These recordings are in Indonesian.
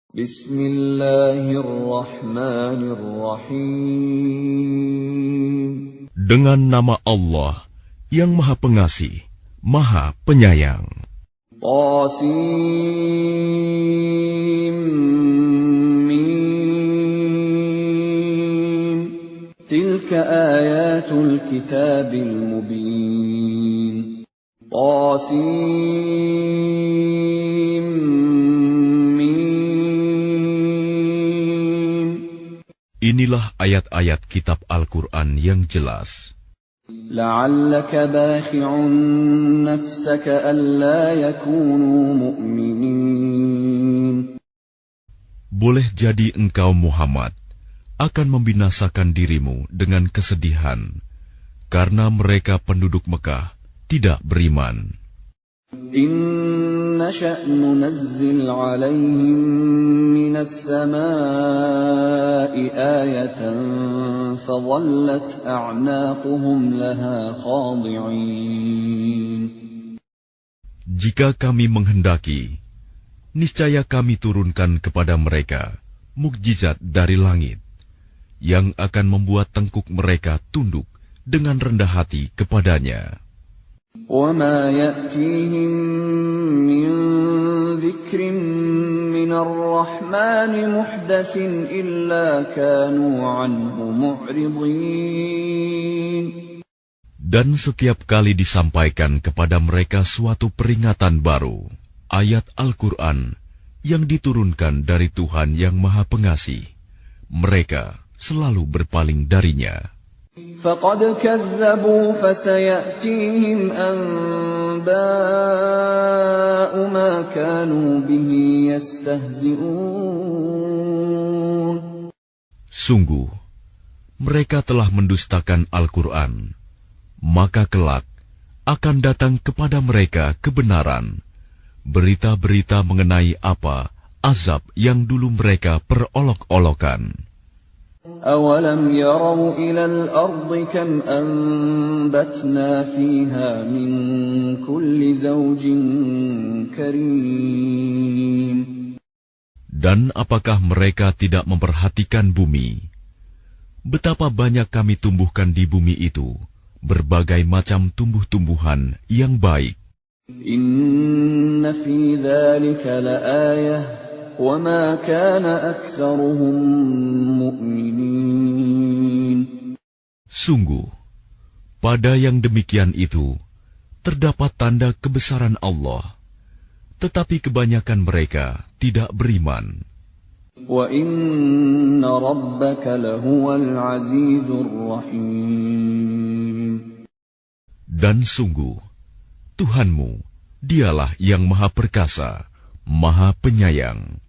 Bismillahirrahmanirrahim. Dengan nama Allah yang Maha Pengasih, Maha Penyayang. Qasim. Tilka ayatul kitabil mubin. Qasim. Inilah ayat-ayat kitab Al-Quran yang jelas. La'allaka bakhi'un nafsaka alla yakunu mu'minin. Boleh jadi engkau Muhammad akan membinasakan dirimu dengan kesedihan karena mereka penduduk Mekah tidak beriman. Inna sya'nu nazzil 'alaihim minas samaa'i ayatan fadhallat a'naquhum laha khadi'in. Jika kami menghendaki, niscaya kami turunkan kepada mereka mukjizat dari langit yang akan membuat tengkuk mereka tunduk dengan rendah hati kepadanya. وَمَا يَأْتِيهِمْ مِنْ ذِكْرٍ مِنَ الرَّحْمَنِ مُحْدَثٍ إِلَّا كَانُوا عَنْهُ مُعْرِضِينَ. Dan setiap kali disampaikan kepada mereka suatu peringatan baru, ayat Al-Quran yang diturunkan dari Tuhan yang Maha Pengasih, mereka selalu berpaling darinya. فَقَدْ كَذَّبُوا فَسَيَأْتِيهِمْ أَنْبَاءُ مَا كَانُوا بِهِ يَسْتَهْزِئُونَ. Sungguh, mereka telah mendustakan Al-Quran, maka kelak akan datang kepada mereka kebenaran, berita-berita mengenai apa azab yang dulu mereka perolok-olokan. أَوَلَمْ يَرَوْا إِلَى الْأَرْضِ كَمْ أَنبَتْنَا فِيهَا مِنْ كُلِّ زَوْجٍ كَرِيمٍ. Dan apakah mereka tidak memperhatikan bumi? Betapa banyak kami tumbuhkan di bumi itu berbagai macam tumbuh-tumbuhan yang baik. Inna fi dzalika laayah wa ma kana aktsaruhum mu'minin. Sungguh, pada yang demikian itu terdapat tanda kebesaran Allah, tetapi kebanyakan mereka tidak beriman. Wa inna rabbaka lahuwal azizur rahim. Dan sungguh, Tuhanmu, dialah yang Maha Perkasa, Maha Penyayang.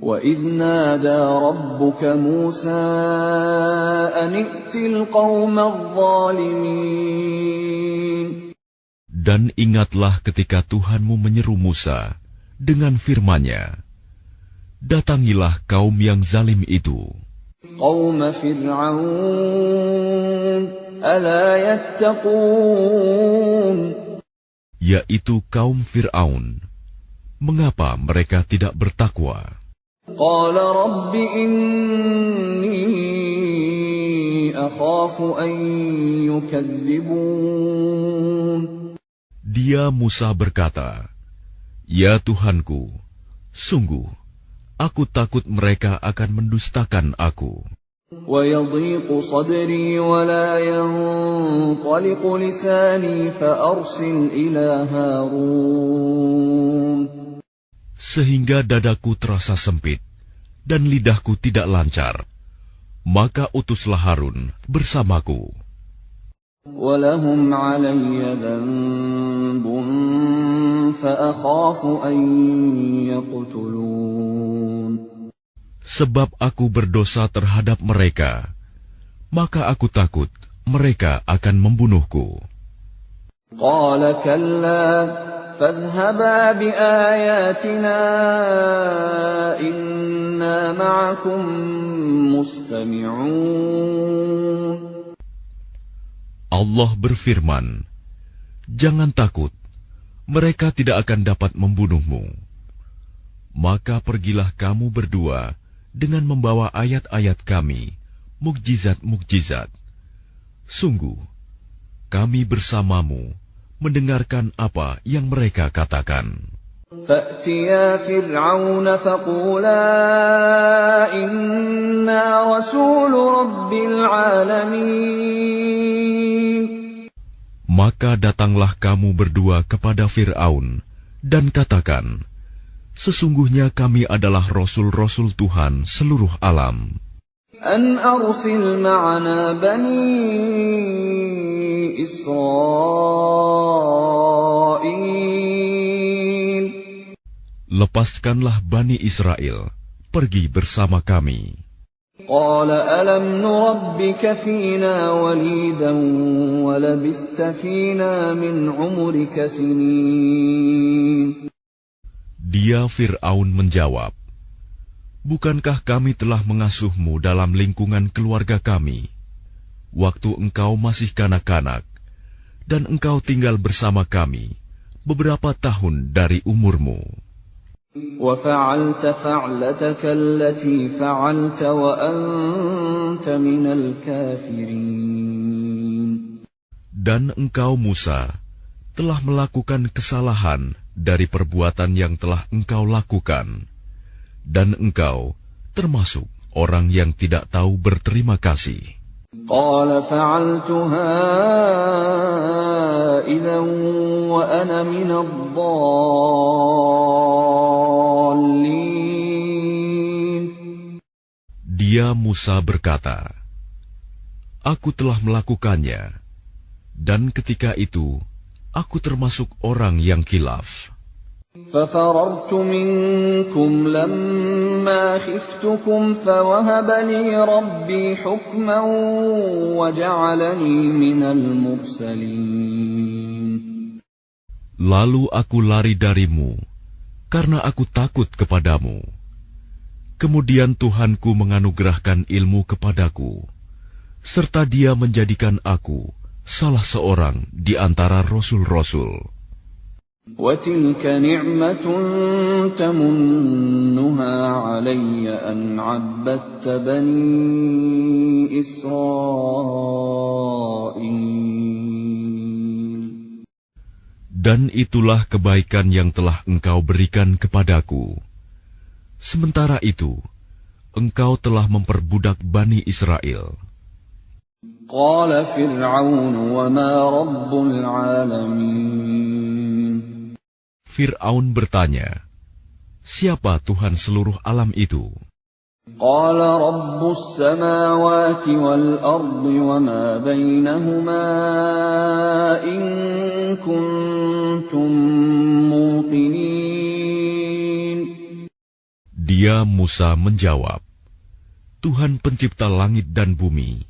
وَإِذْ نَادَى رَبُّكَ مُوسَىٰ أَنِ ائْتِ الْقَوْمَ الظَّالِمِينَ. Dan ingatlah ketika Tuhanmu menyeru Musa dengan firman-Nya, datangilah kaum yang zalim itu. قَوْمَ فِرْعَوْنَ أَلَا يَتَّقُونَ. Yaitu kaum Fir'aun. Mengapa mereka tidak bertakwa? قال رب إني أخاف أن يكذبون. Dia Musa berkata, Ya Tuhanku, sungguh, aku takut mereka akan mendustakan aku. ويضيق صدري ولا ينطلق لساني فأرسل إلى هارون. Sehingga dadaku terasa sempit dan lidahku tidak lancar, maka utuslah Harun bersamaku. وَلَهُمْ عَلَيَّ ذَنبٌ فَأَخَافُ أَن يَقْتُلُونِ. Sebab aku berdosa terhadap mereka, maka aku takut mereka akan membunuhku. قَالَ كَلَّا فَاذْهَبَا بِآيَاتِنَا إِنَّا مَعَكُمْ مُسْتَمِعُونَ. Allah berfirman, Jangan takut, mereka tidak akan dapat membunuhmu. Maka pergilah kamu berdua dengan membawa ayat-ayat kami, mukjizat-mukjizat. Sungguh, kami bersamamu mendengarkan apa yang mereka katakan. فَأْتِيَا فِرْعَوْنَ فَقُولَا إِنَّا رَسُولُ رَبِّ الْعَالَمِينَ. Maka datanglah kamu berdua kepada Fir'aun dan katakan, sesungguhnya kami adalah rasul-rasul Tuhan seluruh alam. أَنْ أَرْسِلْ مَعَنَا بَنِي إِسْرَائِيلَ. Lepaskanlah Bani Israel, pergi bersama kami. قَالَ أَلَمْ نُرَبِّكَ فِينَا وَلِيدًا وَلَبِثْتَ فِينَا مِنْ عُمُرِكَ سِنِينَ. Dia Fir'aun menjawab, bukankah kami telah mengasuhmu dalam lingkungan keluarga kami, waktu engkau masih kanak-kanak, dan engkau tinggal bersama kami beberapa tahun dari umurmu. وَفَعَلْتَ فَعْلَتَكَ الَّتِي فَعَلْتَ وَأَنْتَ مِنَ الْكَافِرِينَ. Dan engkau Musa telah melakukan kesalahan dari perbuatan yang telah engkau lakukan, dan engkau termasuk orang yang tidak tahu berterima kasih. قَالَ فَعَلْتُهَا إِذًا وَأَنَا مِنَ الضَّالِّينَ. Dia Musa berkata, aku telah melakukannya, dan ketika itu aku termasuk orang yang khilaf. فَفَرَرْتُ مِنكُمْ لَمَّا خِفْتُكُمْ فَوَهَبَ لِي رَبِّي حُكْمًا وَجَعَلَنِي مِنَ الْمُرْسَلِينَ. Lalu aku lari darimu, karena aku takut kepadamu. Kemudian Tuhanku menganugerahkan ilmu kepadaku, serta Dia menjadikan aku salah seorang di antara rasul-rasul. وَتِلْكَ نِعْمَةٌ تَمُنُّهَا عَلَيَّ أَنْ عَبَّدتَّ بَنِي إِسْرَائِيلَ. Dan itulah kebaikan yang telah engkau berikan kepadaku. Sementara itu, engkau telah memperbudak Bani Israel. قَالَ فِرْعَوْنُ وَمَا رَبُّ الْعَالَمِينَ. Fir'aun bertanya, siapa Tuhan seluruh alam itu? قَالَ رَبُّ السَّمَاوَاتِ وَالْأَرْضِ وَمَا بَيْنَهُمَا إِن كُنتُم مُّوقِنِينَ. Dia Musa menjawab, Tuhan pencipta langit dan bumi,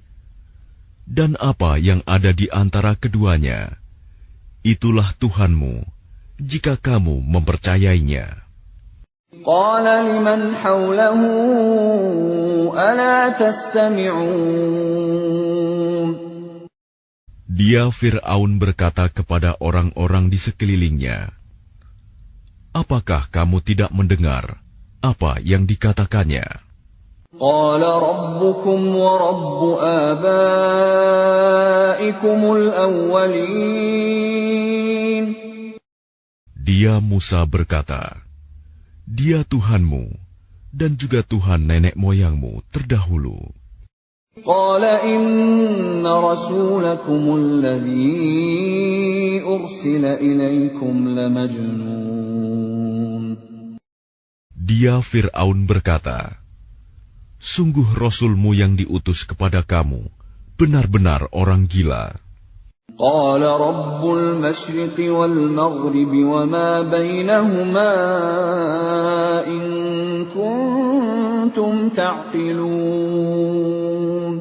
dan apa yang ada di antara keduanya, itulah Tuhanmu, jika kamu mempercayainya. قَالَ لِمَنْ حَوْلَهُ أَلَا تَسْتَمِعُونَ. Dia Fir'aun berkata kepada orang-orang di sekelilingnya, apakah kamu tidak mendengar apa yang dikatakannya? قَالَ رَبُّكُمْ وَرَبُّ آبَائِكُمُ الْأَوَّلِينَ. Dia Musa berkata, Dia Tuhanmu dan juga Tuhan nenek moyangmu terdahulu. قَالَ إِنَّ رَسُولَكُمُ الَّذِي أُرْسِلَ إِلَيْكُمْ لَمَجْنُونٌ. Dia Fir'aun berkata, sungguh Rasulmu yang diutus kepada kamu benar-benar orang gila. قَالَ رَبُّ الْمَشْرِقِ وَالْمَغْرِبِ وَمَا بَيْنَهُمَا إِن كُنتُمْ تَعْقِلُونَ.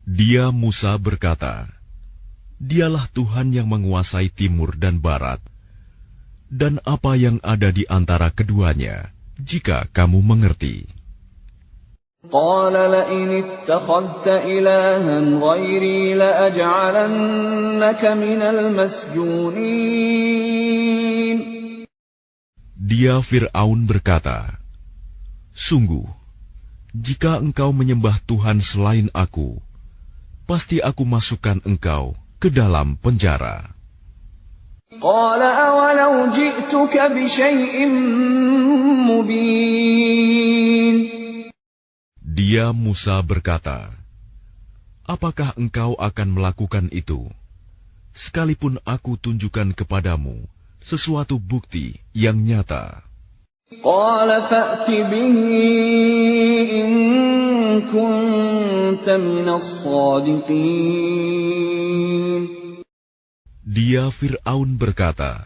Dia Musa berkata, Dialah Tuhan yang menguasai timur dan barat, dan apa yang ada di antara keduanya, jika kamu mengerti. قَالَ لَئِنِ اتَّخَذْتَ إِلَٰهًا غَيْرِي لَأَجْعَلَنَّكَ مِنَ الْمَسْجُونِينَ. Dia Fir'aun berkata, "Sungguh, jika engkau menyembah Tuhan selain aku, pasti aku masukkan engkau ke dalam penjara." قال أولو جئتك بشيء مبين. Dia Musa berkata, "Apakah engkau akan melakukan itu, sekalipun aku tunjukkan kepadamu sesuatu bukti yang nyata?" قال فأت به إن كنت من الصادقين. Dia Fir'aun berkata,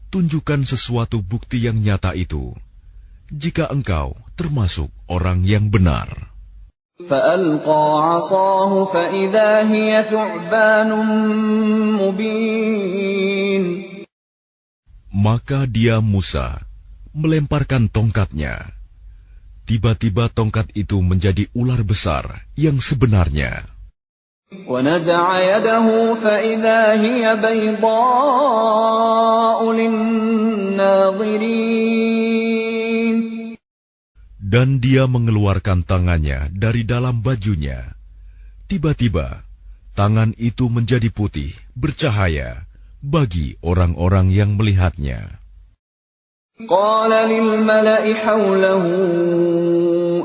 "Tunjukkan sesuatu bukti yang nyata itu, jika engkau termasuk orang yang benar." فألقى عصاه فإذا هي ثعبان مبين. Maka dia Musa melemparkan tongkatnya. Tiba-tiba tongkat itu menjadi ular besar yang sebenarnya. ونزع يده فإذا هي بيضاء للناظرين. Dan dia mengeluarkan tangannya dari dalam bajunya. Tiba-tiba, tangan itu menjadi putih, bercahaya bagi orang-orang yang melihatnya. قال للملأ حوله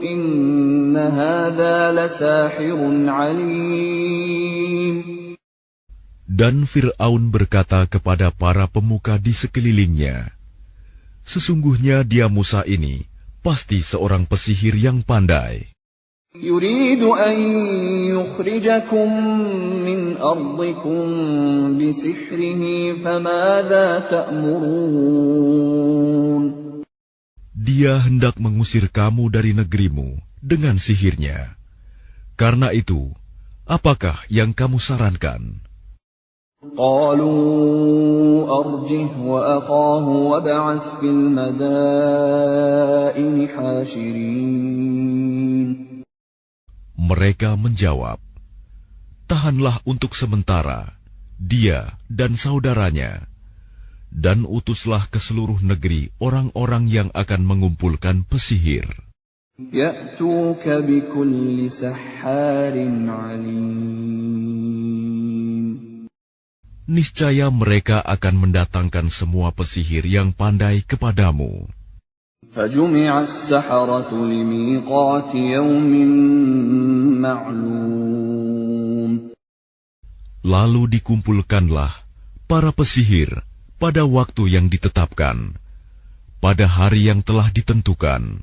إن هذا لساحر عليم. Dan Fir'aun berkata kepada para pemuka di sekelilingnya, "Sesungguhnya dia Musa ini pasti seorang pesihir yang pandai. يريد أن يخرجكم من أرضكم بسحره فماذا تأمرون." Dia hendak mengusir kamu dari negerimu dengan sihirnya. Karena itu, apakah yang kamu sarankan? قالوا أرجه وأخاه وابعث في المدائن حاشرين. Mereka menjawab, "Tahanlah untuk sementara dia dan saudaranya, dan utuslah ke seluruh negeri orang-orang yang akan mengumpulkan pesihir. يأتوك بكل سحار عليم. Niscaya mereka akan mendatangkan semua pesihir yang pandai kepadamu." فجمع السحرة لميقات يوم معلوم. Lalu dikumpulkanlah para pesihir pada waktu yang ditetapkan, pada hari yang telah ditentukan.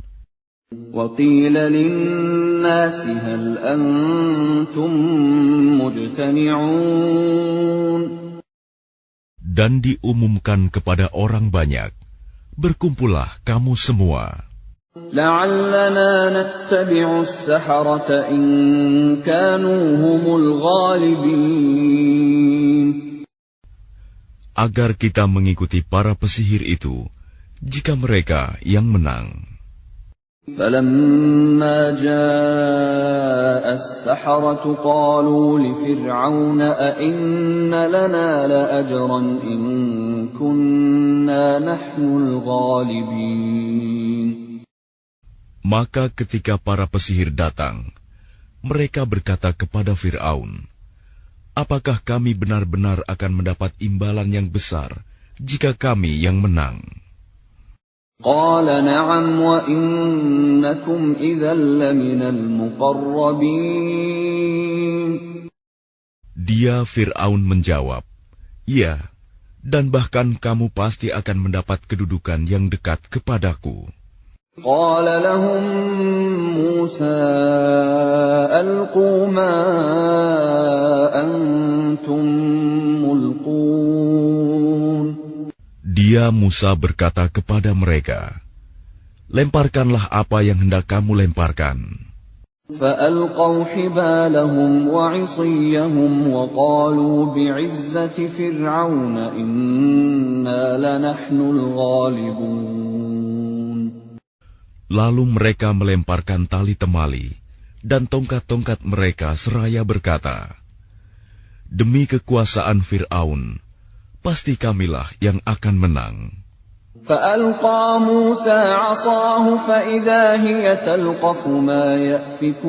وقيل للناس هل أنتم مجتمعون. Dan diumumkan kepada orang banyak, "Berkumpullah kamu semua, لعلنا نتبع السحرة إن كانوا هم الغالبين. agar kita mengikuti para pesihir itu, jika mereka yang menang." فلما جاء السحرة قالوا لفرعون أئن لنا لأجرا إن كنا نحن الغالبين. Maka ketika para pesihir datang, mereka berkata kepada Fir'aun, "Apakah kami benar-benar akan mendapat imbalan yang besar jika kami yang menang?" قال نعم وإنكم إذا لمن المقربين. Dia Fir'aun menjawab, "Ya, dan bahkan kamu pasti akan mendapat kedudukan yang dekat kepadaku." قال لهم موسى ألقوا ما أنتم ملقون. Dia Musa berkata kepada mereka, "Lemparkanlah apa yang hendak kamu lemparkan." فألقوا حبالهم وعصيهم وقالوا بعزة فرعون إنا لنحن الغالبون. Lalu mereka melemparkan tali temali dan tongkat-tongkat mereka seraya berkata, "Demi kekuasaan Fir'aun, pasti kamilah yang akan menang." فألقى موسى عصاه فإذا هي تلقف ما يأفكون.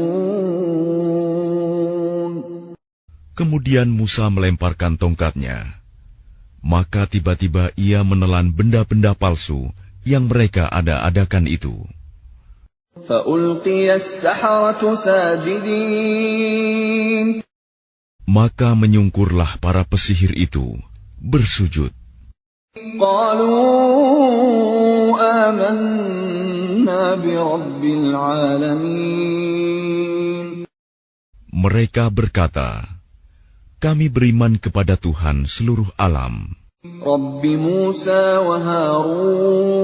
Kemudian Musa melemparkan tongkatnya. Maka tiba-tiba ia menelan benda-benda palsu yang mereka ada-adakan itu. فألقي السحرة ساجدين. Maka menyungkurlah para pesihir itu, bersujud. قالوا آمنا برب العالمين. Mereka berkata, kami beriman kepada Tuhan seluruh alam, رب موسى وهارون.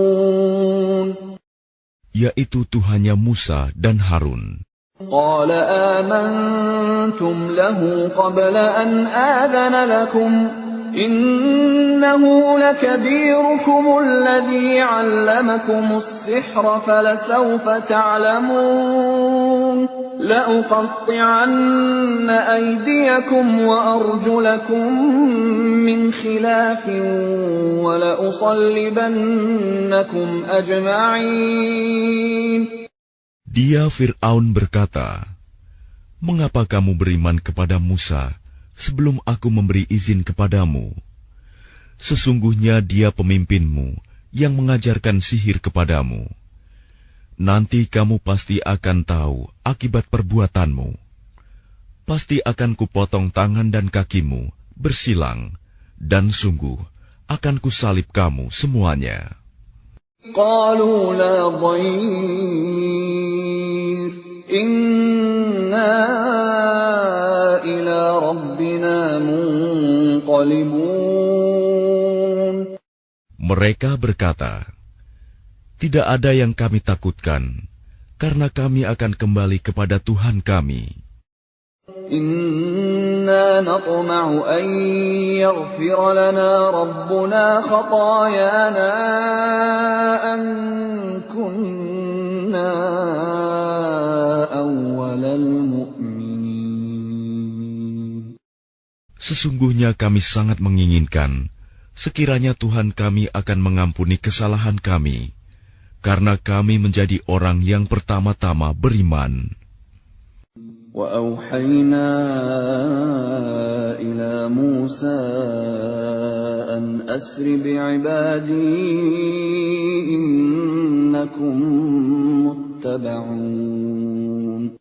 yaitu Tuhannya Musa dan Harun. قال آمنتم له قبل أن آذن لكم إنه لكبيركم الذي علمكم السحر فلسوف تعلمون لأقطعن أيديكم وأرجلكم من خلاف ولأصلبنكم أجمعين. Dia Fir'aun berkata, mengapa kamu beriman kepada Musa sebelum aku memberi izin kepadamu? Sesungguhnya dia pemimpinmu yang mengajarkan sihir kepadamu. Nanti kamu pasti akan tahu akibat perbuatanmu. Pasti akan kupotong tangan dan kakimu bersilang, dan sungguh akan kusalib kamu semuanya. قالوا لا ضير إنا إلى ربنا منقلبون. Mereka berkata, tidak ada yang kami takutkan, karena kami akan kembali kepada Tuhan kami. إنا نطمع أن يغفر لنا ربنا خطايانا أن كنا أول المؤمنين. Sesungguhnya kami sangat menginginkan sekiranya Tuhan kami akan mengampuni kesalahan kami, karena kami menjadi orang yang pertama-tama beriman. وأوحينا إلى موسى أن أسر بعبادي إنكم متبعون.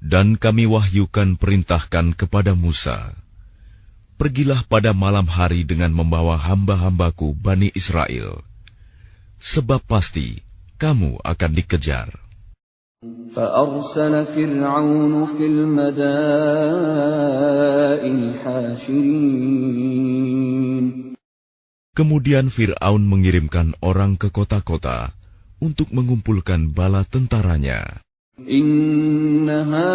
Dan kami wahyukan perintahkan kepada Musa, pergilah pada malam hari dengan membawa hamba-hambaku Bani Israel, sebab pasti kamu akan dikejar. فأرسل فرعون في المدائن حاشرين. Kemudian Fir'aun mengirimkan orang ke kota-kota untuk mengumpulkan bala tentaranya. إن هؤلاء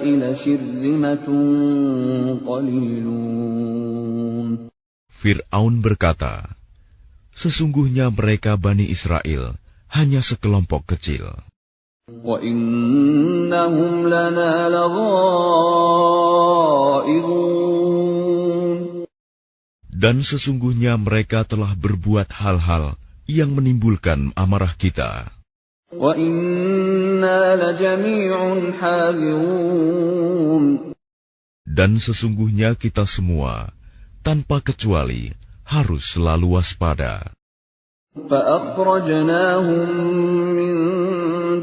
لشرذمة قليلون. Fir'aun berkata, sesungguhnya mereka Bani Israel hanya sekelompok kecil. وَإِنَّهُمْ لَنَا لَغَائِظُونَ. Dan sesungguhnya mereka telah berbuat hal-hal yang menimbulkan amarah kita. وَإِنَّا لَجَمِيعٌ حَاذِرُونَ. Dan sesungguhnya kita semua, tanpa kecuali, harus selalu waspada. فَأَخْرَجْنَاهُمْ مِنْ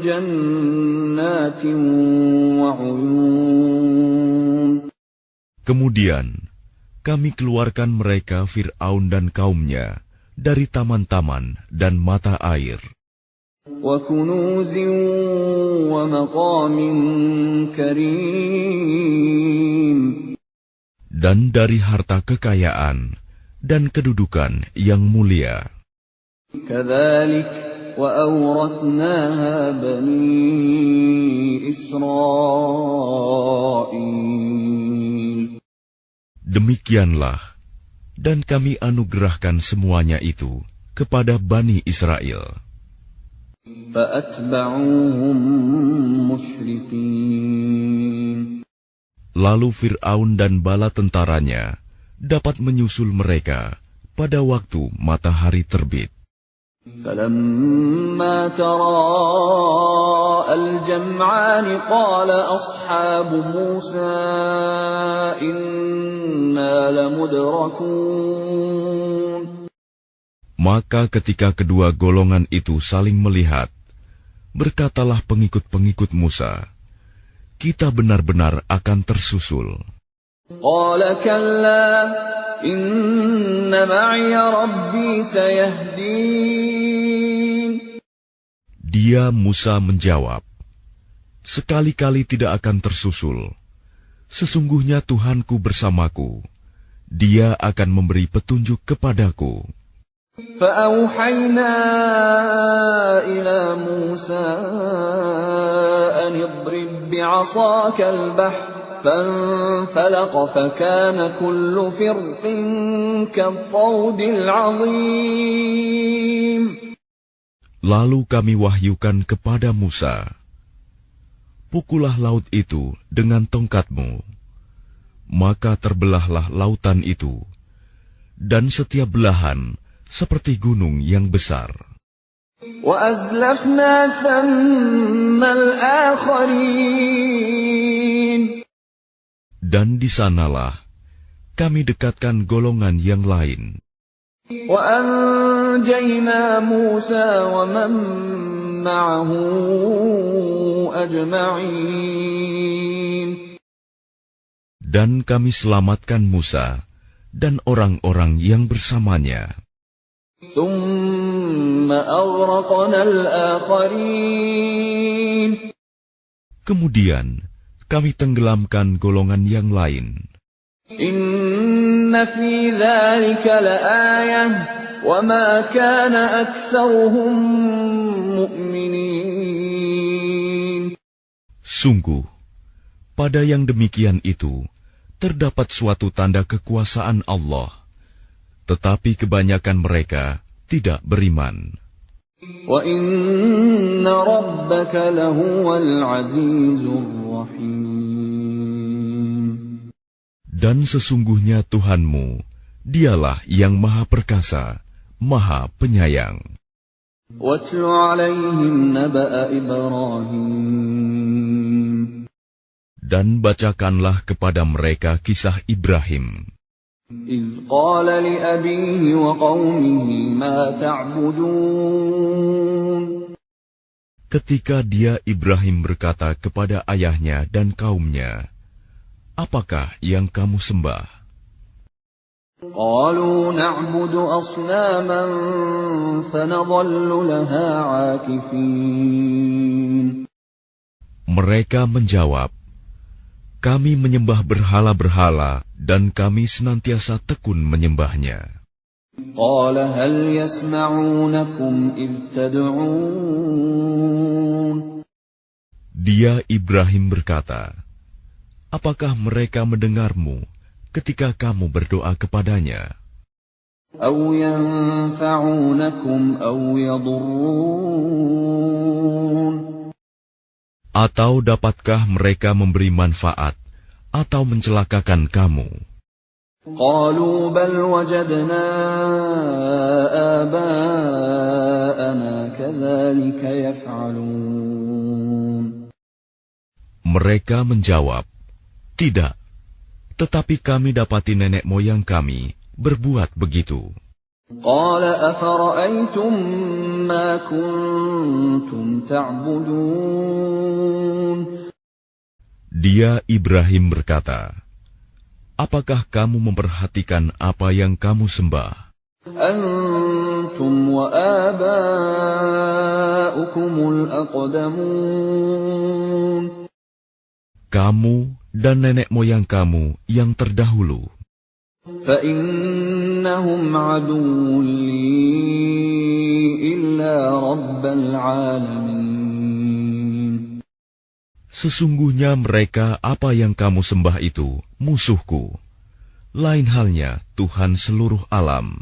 جَنَّاتٍ وَعُيُونٍ. Kemudian, kami keluarkan mereka Fir'aun dan kaumnya dari taman-taman dan mata air. وَكُنُوزٍ وَمَقَامٍ كَرِيمٍ. Dan dari harta kekayaan dan kedudukan yang mulia. كَذَلِكَ وَأَوْرَثْنَاهَا بَنِي إِسْرَائِيلَ. Demikianlah, dan kami anugerahkan semuanya itu kepada Bani Israel. فَأَتْبَعُوهُمْ مُشْرِقِينَ. Lalu Fir'aun dan bala tentaranya dapat menyusul mereka pada waktu matahari terbit. فلما تراءى الجمعان قال أصحاب موسى إنا لمدركون. Maka ketika kedua golongan itu saling melihat, berkatalah pengikut-pengikut Musa, kita benar-benar akan tersusul. قال كلا إن معي ربي سيهدين. Dia Musa menjawab, sekali-kali tidak akan tersusul. Sesungguhnya Tuhanku bersamaku. Dia akan memberi petunjuk kepadaku. فأوحينا إلى موسى أن اضرب بعصاك البحر فانفلق فكان كل فرق كالطود العظيم. Lalu kami wahyukan kepada Musa, pukullah laut itu dengan tongkatmu. Maka terbelahlah lautan itu, dan setiap belahan seperti gunung yang besar. وأزلفنا ثم الآخرين. Dan di sanalah kami dekatkan golongan yang lain. وأنجينا موسى ومن معه أجمعين. Dan kami selamatkan Musa dan orang-orang yang bersamanya. ثم أغرقنا الآخرين. Kemudian kami tenggelamkan golongan yang lain. إن في ذلك لآية وما كان أكثرهم مؤمنين. Sungguh, pada yang demikian itu terdapat suatu tanda kekuasaan Allah, tetapi kebanyakan mereka tidak beriman. وَإِنَّ رَبَّكَ لَهُوَ الْعَزِيزُ الرَّحِيمُ. Dan sesungguhnya Tuhanmu, dialah yang Maha Perkasa, Maha Penyayang. وَاتْلُ عَلَيْهِمْ نَبَأَ إِبْرَاهِيمَ. Dan bacakanlah kepada mereka kisah Ibrahim. إِذْ قَالَ لِأَبِيهِ وَقَوْمِهِ مَا تَعْبُدُونَ. Ketika dia Ibrahim berkata kepada ayahnya dan kaumnya, apakah yang kamu sembah? قَالُوا نَعْبُدُ أَصْنَامًا فَنَظَلُّ لَهَا عَاكِفِينَ. Mereka menjawab, kami menyembah berhala-berhala dan kami senantiasa tekun menyembahnya. قَالَ هَلْ يَسْمَعُونَكُمْ إِذْ تَدْعُونَ. Dia Ibrahim berkata, apakah mereka mendengarmu ketika kamu berdoa kepadanya? أَوْ يَنفَعُونَكُمْ أَوْ يَضُرُّونَ. Atau dapatkah mereka memberi manfaat atau mencelakakan kamu? قَالُوا بَلْ وَجَدْنَا آبَاءَنَا كَذَلِكَ يَفْعَلُونَ. Mereka menjawab, tidak, tetapi kami dapati nenek moyang kami berbuat begitu. قَالَ أَفَرَأَيْتُم مَّا كُنتُمْ تَعْبُدُونَ. Dia Ibrahim berkata, apakah kamu memperhatikan apa yang kamu sembah? أَنتُمْ وَآبَاؤُكُمُ الْأَقْدَمُونَ. Kamu dan nenek moyang kamu yang terdahulu. فَإِنَّهُمْ عَدُوٌّ لِّي إِلَّا رَبَّ الْعَالَمِينَ. Sesungguhnya mereka apa yang kamu sembah itu musuhku. Lain halnya Tuhan seluruh alam.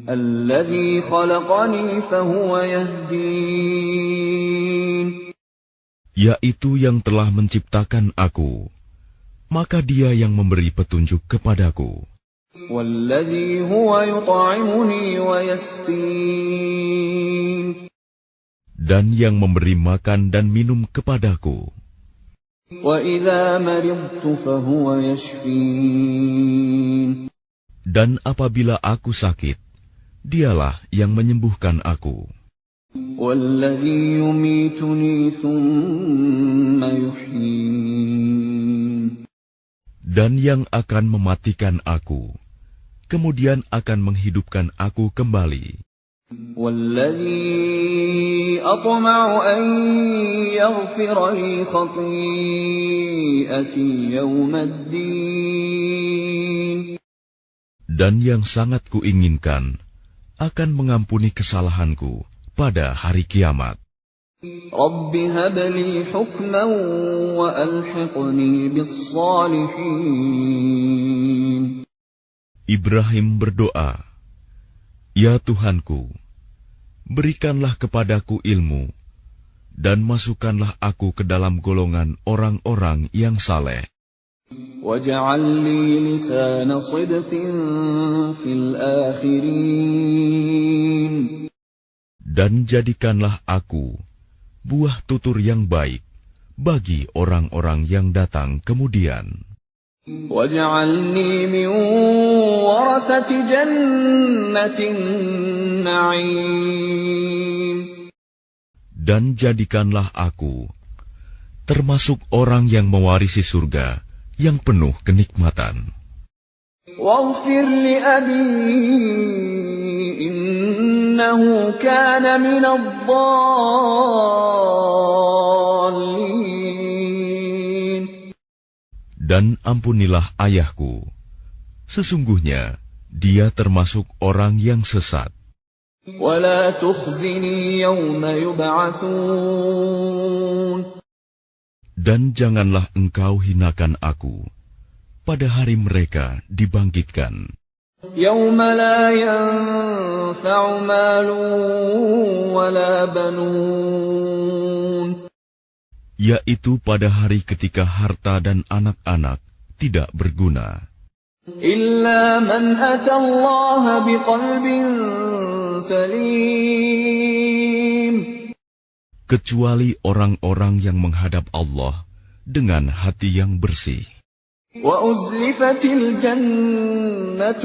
الَّذِي خَلَقَنِي فَهُوَ يَهْدِينِ. Yaitu yang telah menciptakan aku, maka dia yang memberi petunjuk kepadaku. والذي هو يطعمني ويسقين dan yang memberi makan dan minum kepadaku. وإذا مرضت فهو يشفين Dan apabila aku sakit, dialah yang menyembuhkan aku. والذي يميتني ثم يحيين Dan yang akan mematikan aku, kemudian akan menghidupkan aku kembali. والذي أطمع أن يغفر لي خطيئتي يوم الدين Dan yang sangat kuinginkan akan mengampuni kesalahanku pada hari kiamat. رب هب لي حكما وألحقني بالصالحين Ibrahim berdoa, "Ya Tuhanku, berikanlah kepadaku ilmu, dan masukkanlah aku ke dalam golongan orang-orang yang saleh. واجعل لي لسان صدق في الآخرين Dan jadikanlah aku buah tutur yang baik bagi orang-orang yang datang kemudian. واجعلني من ورثة جنة النعيم Dan jadikanlah aku termasuk orang yang mewarisi surga yang penuh kenikmatan. واغفر لأبي إنه كان من الضالين Dan ampunilah ayahku, sesungguhnya dia termasuk orang yang sesat. ولا تخزني يوم يبعثون Dan janganlah engkau hinakan aku pada hari mereka dibangkitkan, يوم لا ينفع مال ولا بنون yaitu pada hari ketika harta dan anak-anak tidak berguna, إلا من أتى الله بقلب سليم kecuali orang-orang yang menghadap Allah dengan hati yang bersih. وأزلفت الجنة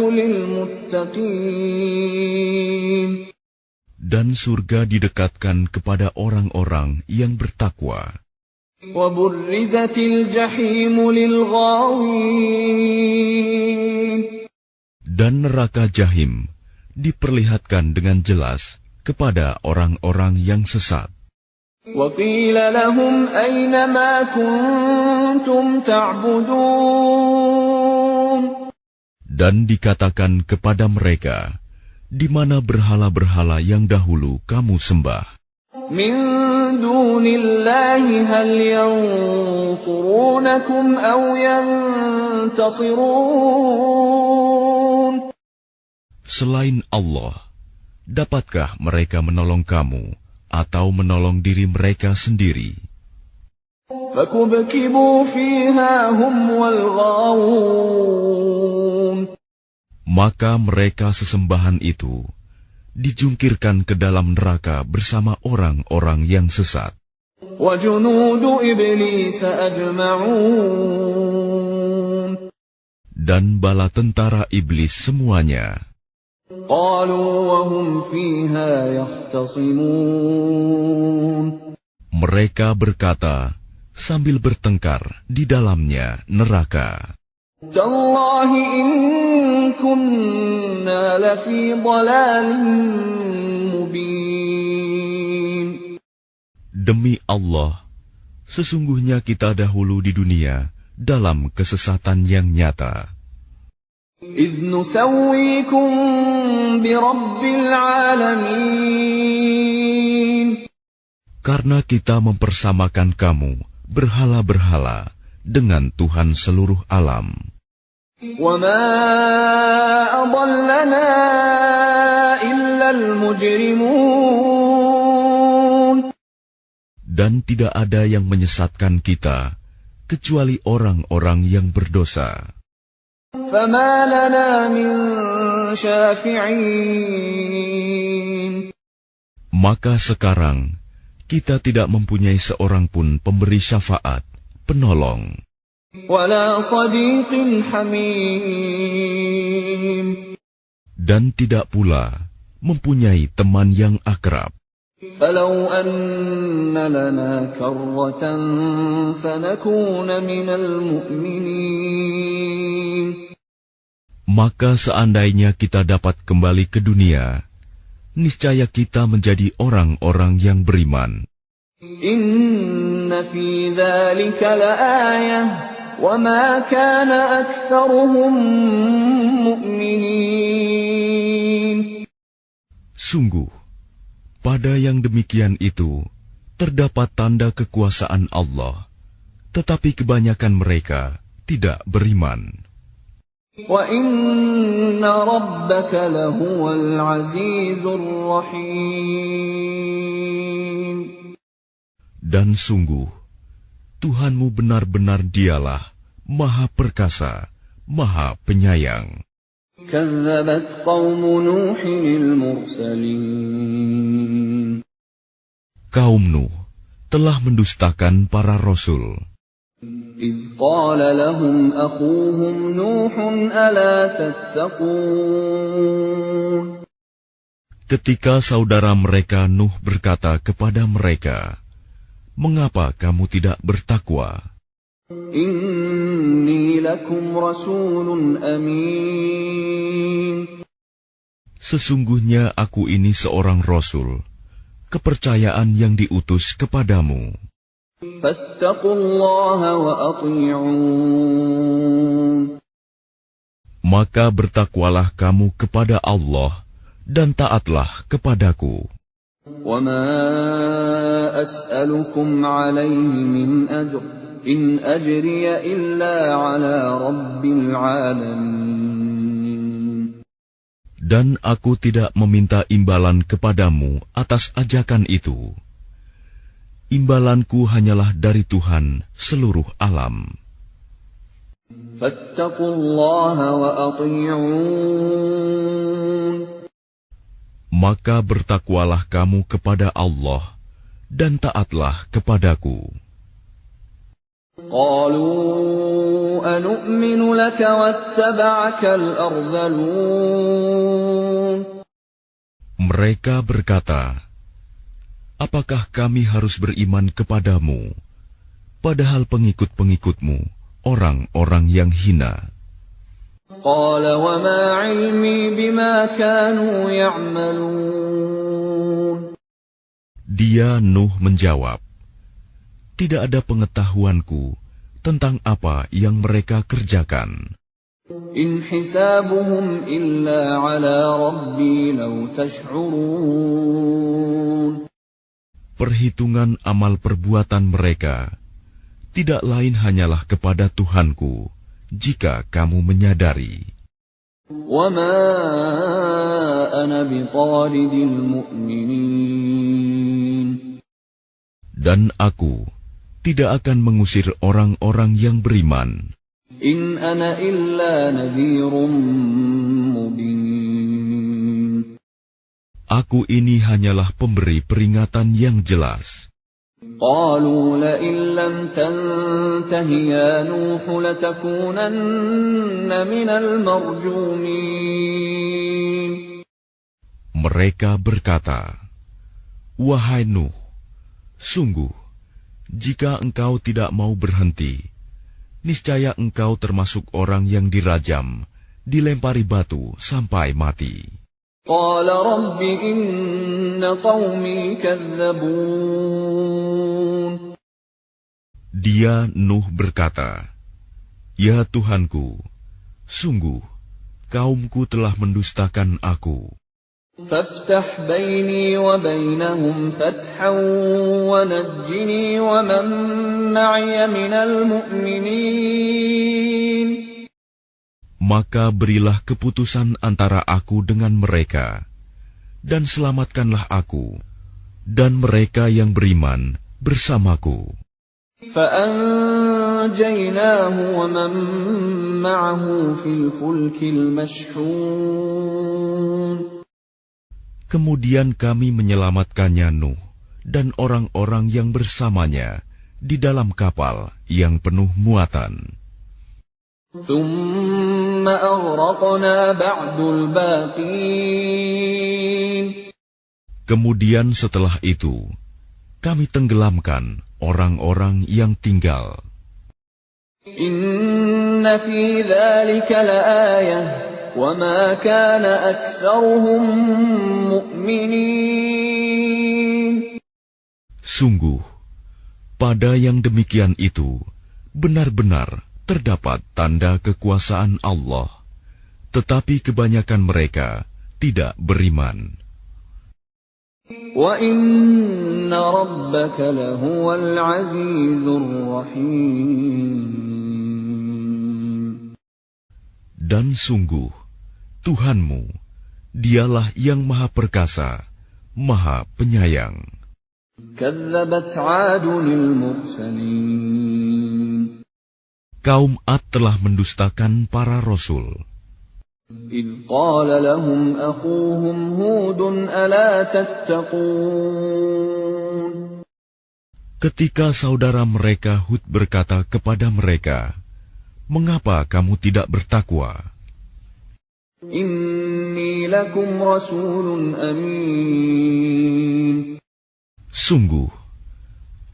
للمتقين Dan surga didekatkan kepada orang-orang yang bertakwa. وبرزت الجحيم للغاوين Dan neraka Jahim diperlihatkan dengan jelas kepada orang-orang yang sesat. وقيل لهم أين ما كنتم تعبدون Dan dikatakan kepada mereka, di mana berhala-berhala yang dahulu kamu sembah. من دون الله هل ينصرونكم أو ينتصرون Selain Allah, dapatkah mereka menolong kamu atau menolong diri mereka sendiri? فكبكبوا فيها هم والغاوون Maka mereka sesembahan itu dijungkirkan ke dalam neraka bersama orang-orang yang sesat. وجنود إبليس أجمعون Dan bala tentara iblis semuanya. قالوا وهم فيها يختصمون Mereka berkata sambil bertengkar di dalamnya neraka, تالله إن كنا لفي ضلال مبين Demi Allah, sesungguhnya kita dahulu di dunia dalam kesesatan yang nyata. إذ نسويكم برب العالمين Karena kita mempersamakan kamu berhala-berhala dengan Tuhan seluruh alam. وما أضلنا إلا المجرمون Dan tidak ada yang menyesatkan kita kecuali orang-orang yang berdosa. فما لنا من شافعين. Maka sekarang kita tidak mempunyai seorang pun pemberi syafaat, penolong. ولا صديق حميم. Dan tidak pula mempunyai teman yang akrab. فلو أن لنا كرة فنكون من المؤمنين. Maka seandainya kita dapat kembali ke dunia, niscaya kita menjadi orang-orang yang beriman. إن في ذلك لآية وما كان أكثرهم مؤمنين. Sungguh, pada yang demikian itu terdapat tanda kekuasaan Allah, tetapi kebanyakan mereka tidak beriman. وَإِنَّ رَبَّكَ لَهُوَ الْعَزِيزُ الرَّحِيمُ. Dan sungguh, Tuhanmu benar-benar Dialah Maha Perkasa, Maha Penyayang. كَذَّبَتْ قَوْمُ نُوحٍ الْمُرْسَلِينَ. Kaum Nuh telah mendustakan para rasul. إِذْ قَالَ لَهُمْ أَخُوهُمْ نُوحٌ أَلَا تَتَّقُونَ. Ketika saudara mereka Nuh berkata kepada mereka, "Mengapa kamu tidak bertakwa? إِنِّي لَكُمْ رَسُولٌ أَمِينٌ. Sesungguhnya aku ini seorang rasul, kepercayaan yang diutus kepadamu. فَاتَّقُوا اللَّهَ وَأَطِيعُونِ. Maka bertakwalah kamu kepada Allah dan taatlah kepadaku. وَمَا أَسْأَلُكُمْ عَلَيْهِ مِنْ أَجْرٍ إِنْ أَجْرِيَ إِلَّا عَلَى رَبِّ الْعَالَمِينَ. Dan aku tidak meminta imbalan kepadamu atas ajakan itu. Imbalanku hanyalah dari Tuhan seluruh alam. فَاتَّقُوا اللَّهَ وَأَطِيعُونِ. Maka bertakwalah kamu kepada Allah dan taatlah kepadaku. قَالُوا أَنُؤْمِنُ لَكَ وَاتَّبَعَكَ الْأَرْذَلُونَ. Mereka berkata, "Apakah kami harus beriman kepadamu, padahal pengikut-pengikutmu orang-orang yang hina?" قَالَ وَمَا عِلْمِي بِمَا كَانُوا يَعْمَلُونَ. Dia Nuh menjawab, "Tidak ada pengetahuanku tentang apa yang mereka kerjakan. إِنْ حِسَابُهُمْ إِلَّا عَلَى رَبِّي لَوْ تَشْعُرُونَ. Perhitungan amal perbuatan mereka tidak lain hanyalah kepada Tuhanku, jika kamu menyadari. وَمَا أَنَا بِطَارِدِ الْمُؤْمِنِينَ. Dan aku tidak akan mengusir orang-orang yang beriman. إِنْ أَنَا إِلَّا نَذِيرٌ مُبِينٌ. Aku ini hanyalah pemberi peringatan yang jelas. قَالُوا لَئِن لَّمْ تَنْتَهِ يَا نُوحُ لَتَكُونَنَّ مِنَ الْمَرْجُومِينَ. Mereka berkata, "Wahai Nuh, sungguh, jika engkau tidak mau berhenti, niscaya engkau termasuk orang yang dirajam, dilempari batu sampai mati." قَالَ رَبِّ إِنَّ قَوْمِي كَذَّبُونِ. Dia Nuh berkata, "Ya Tuhanku, sungguh kaumku telah mendustakan aku. فَافْتَحْ بَيْنِي وَبَيْنَهُمْ فَتْحًا وَنَجِّنِي وَمَن مَّعِيَ مِنَ الْمُؤْمِنِينَ. Maka berilah keputusan antara aku dengan mereka, dan selamatkanlah aku dan mereka yang beriman bersamaku." فَأَنجَيْنَاهُ فأنجيناه ومن معه في الفلك المشحون. Kemudian kami menyelamatkannya Nuh dan orang-orang yang bersamanya di dalam kapal yang penuh muatan. ثم أغرقنا بعد الباقين. Kemudian setelah itu, kami tenggelamkan orang-orang yang tinggal. إن في ذلك لآية وما كان أكثرهم مؤمنين. Sungguh, pada yang demikian itu, benar-benar terdapat tanda kekuasaan Allah, tetapi kebanyakan mereka tidak beriman. وَإِنَّ رَبَّكَ لَهُوَ الْعَزِيزُ الرَّحِيمُ. Dan sungguh, Tuhanmu, dialah yang maha perkasa, maha penyayang. كَذَّبَتْ عَادٌ الْمُرْسَلِينَ. Kaum Ad telah mendustakan para rasul. إِذْ قَالَ لَهُمْ أَخُوهُمْ هُودٌ أَلَا تَتَّقُونَ. Ketika saudara mereka Hud berkata kepada mereka, "Mengapa kamu tidak bertakwa? إِنِّي لَكُمْ رَسُولٌ أَمِينٌ. Sungguh,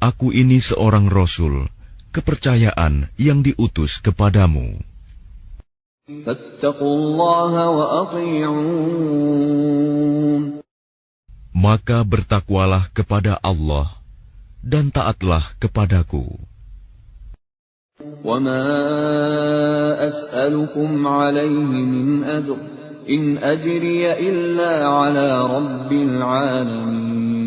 aku ini seorang rasul, kepercayaan yang diutus kepadamu. فَاتَّقُوا اللَّهَ وَأَطِيعُونِ. Maka bertakwalah kepada Allah dan taatlah kepadaku. وَمَا أَسْأَلُكُمْ عَلَيْهِ مِنْ أَجْرٍ إِنْ أَجْرِيَ إِلَّا عَلَى رَبِّ الْعَالَمِينَ.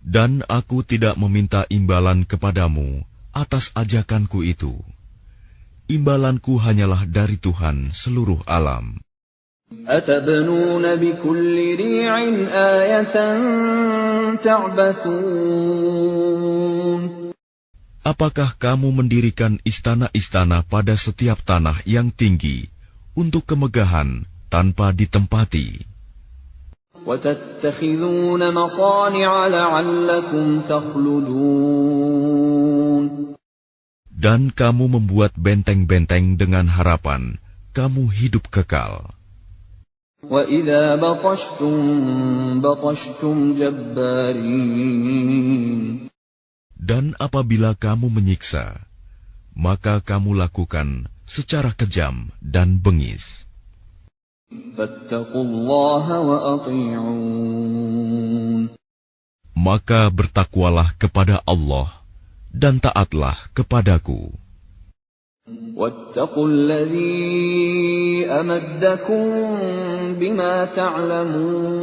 Dan aku tidak meminta imbalan kepadamu atas ajakanku itu. Imbalanku hanyalah dari Tuhan seluruh alam. أَتَبْنُونَ بِكُلِّ رِيعٍ آيَةً تَعْبَثُونَ. Apakah kamu mendirikan istana-istana pada setiap tanah yang tinggi untuk kemegahan tanpa ditempati? وَتَتَّخِذُونَ مَصَانِعَ لَعَلَّكُمْ تَخْلُدُونَ. Dan kamu membuat benteng-benteng dengan harapan kamu hidup kekal. وَإِذَا بَطَشْتُمْ بَطَشْتُمْ جَبَّارِينَ. Dan apabila kamu menyiksa, maka kamu lakukan secara kejam dan bengis. فَاتَّقُوا اللَّهَ وَأَطِيعُونِ. Maka bertakwalah kepada Allah dan taatlah kepadaku. وَاتَّقُوا الَّذِي أَمَدَّكُم بِمَا تَعْلَمُونَ.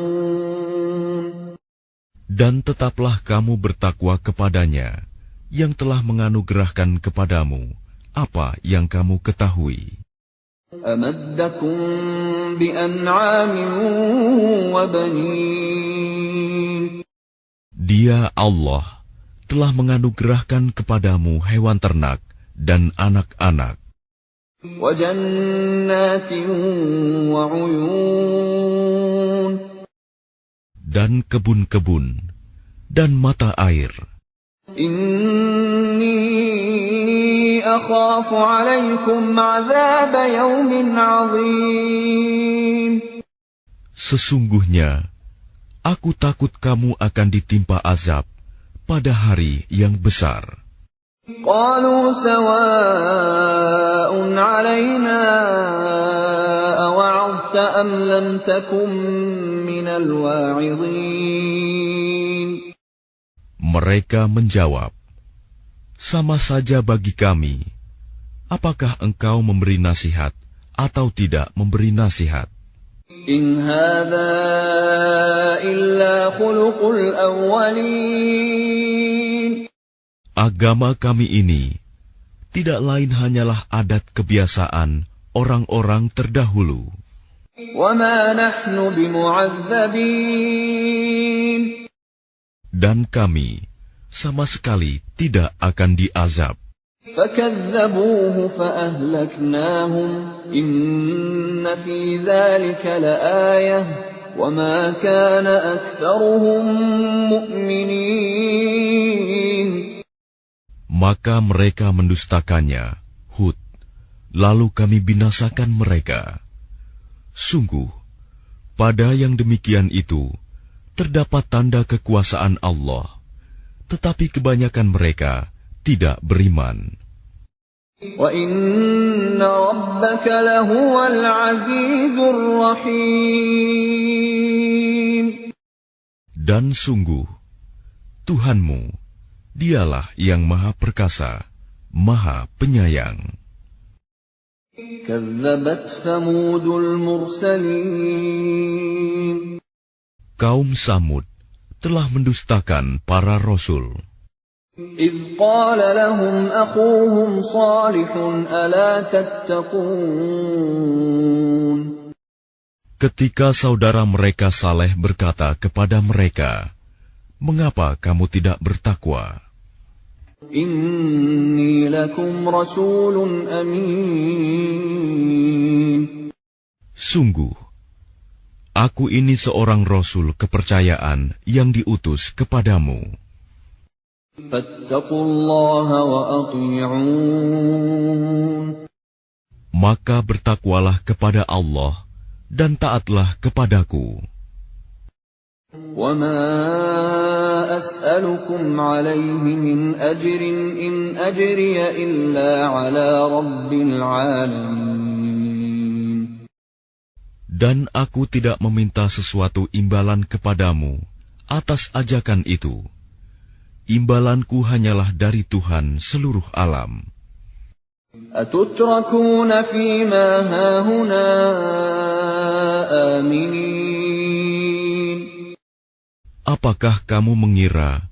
Dan tetaplah kamu bertakwa kepadanya yang telah menganugerahkan kepadamu apa yang kamu ketahui. أَمَدَّكُم بِأَنْعَامٍ وَبَنِينَ. Dia Allah telah menganugerahkan kepadamu hewan ternak dan anak-anak. وَجَنَّاتٍ وَعُيُونٍ. Dan kebun-kebun dan mata air. إِنِّي أَخَافُ عَلَيْكُمْ عَذَابَ يَوْمٍ عَظِيمٍ. Sesungguhnya, aku takut kamu akan ditimpa azab pada hari yang besar. قَالُوا سَوَاءٌ عَلَيْنَا أَوَعَظْتَ أَمْ لَمْ تَكُن مِّنَ الْوَاعِظِينَ. Mereka menjawab, "Sama saja bagi kami, apakah engkau memberi nasihat atau tidak memberi nasihat? إِنْ هَذَا إِلَّا خُلُقُ الْأَوَّلِينَ. Agama kami ini tidak lain hanyalah adat kebiasaan orang-orang terdahulu. وَمَا نَحْنُ بِمُعَذَّبِينَ. Dan kami sama sekali tidak akan diazab. فَكَذَّبُوهُ فَأَهْلَكْنَاهُمْ إِنَّ فِي ذَلِكَ لَآيَةً وَمَا كَانَ أَكْثَرُهُم مُؤْمِنِينَ. Maka mereka mendustakannya, Hud, lalu kami binasakan mereka. Sungguh, pada yang demikian itu terdapat tanda kekuasaan Allah, tetapi kebanyakan mereka tidak beriman. وَإِنَّ رَبَّكَ لَهُوَ الْعَزِيزُ الرَّحِيمُ. Dan sungguh, Tuhanmu, dialah yang Maha Perkasa, Maha Penyayang. كَذَّبَتْ ثَمُودُ الْمُرْسَلِينَ. Kaum Samud telah mendustakan para rasul. إِذْ قَالَ لَهُمْ أَخُوهُمْ صَالِحٌ أَلَا تَتَّقُونَ. Ketika saudara mereka Saleh berkata kepada mereka, "Mengapa kamu tidak bertakwa? إِنِّي لَكُمْ رَسُولٌ أَمِينٌ. Sungguh, aku ini seorang rasul kepercayaan yang diutus kepadamu. فَاتَّقُوا اللَّهَ وَأَطِيعُونِ. Maka bertakwalah kepada Allah dan taatlah kepadaku. وَمَا أَسْأَلُكُمْ عَلَيْهِ مِنْ أَجْرٍ إِنْ أَجْرِيَ إِلَّا عَلَى رَبِّ الْعَالَمِينَ. Dan aku tidak meminta sesuatu imbalan kepadamu atas ajakan itu. Imbalanku hanyalah dari Tuhan seluruh alam. أَتُتْرَكُونَ فِي مَا هَاهُنَا آمِنِينَ. Apakah kamu mengira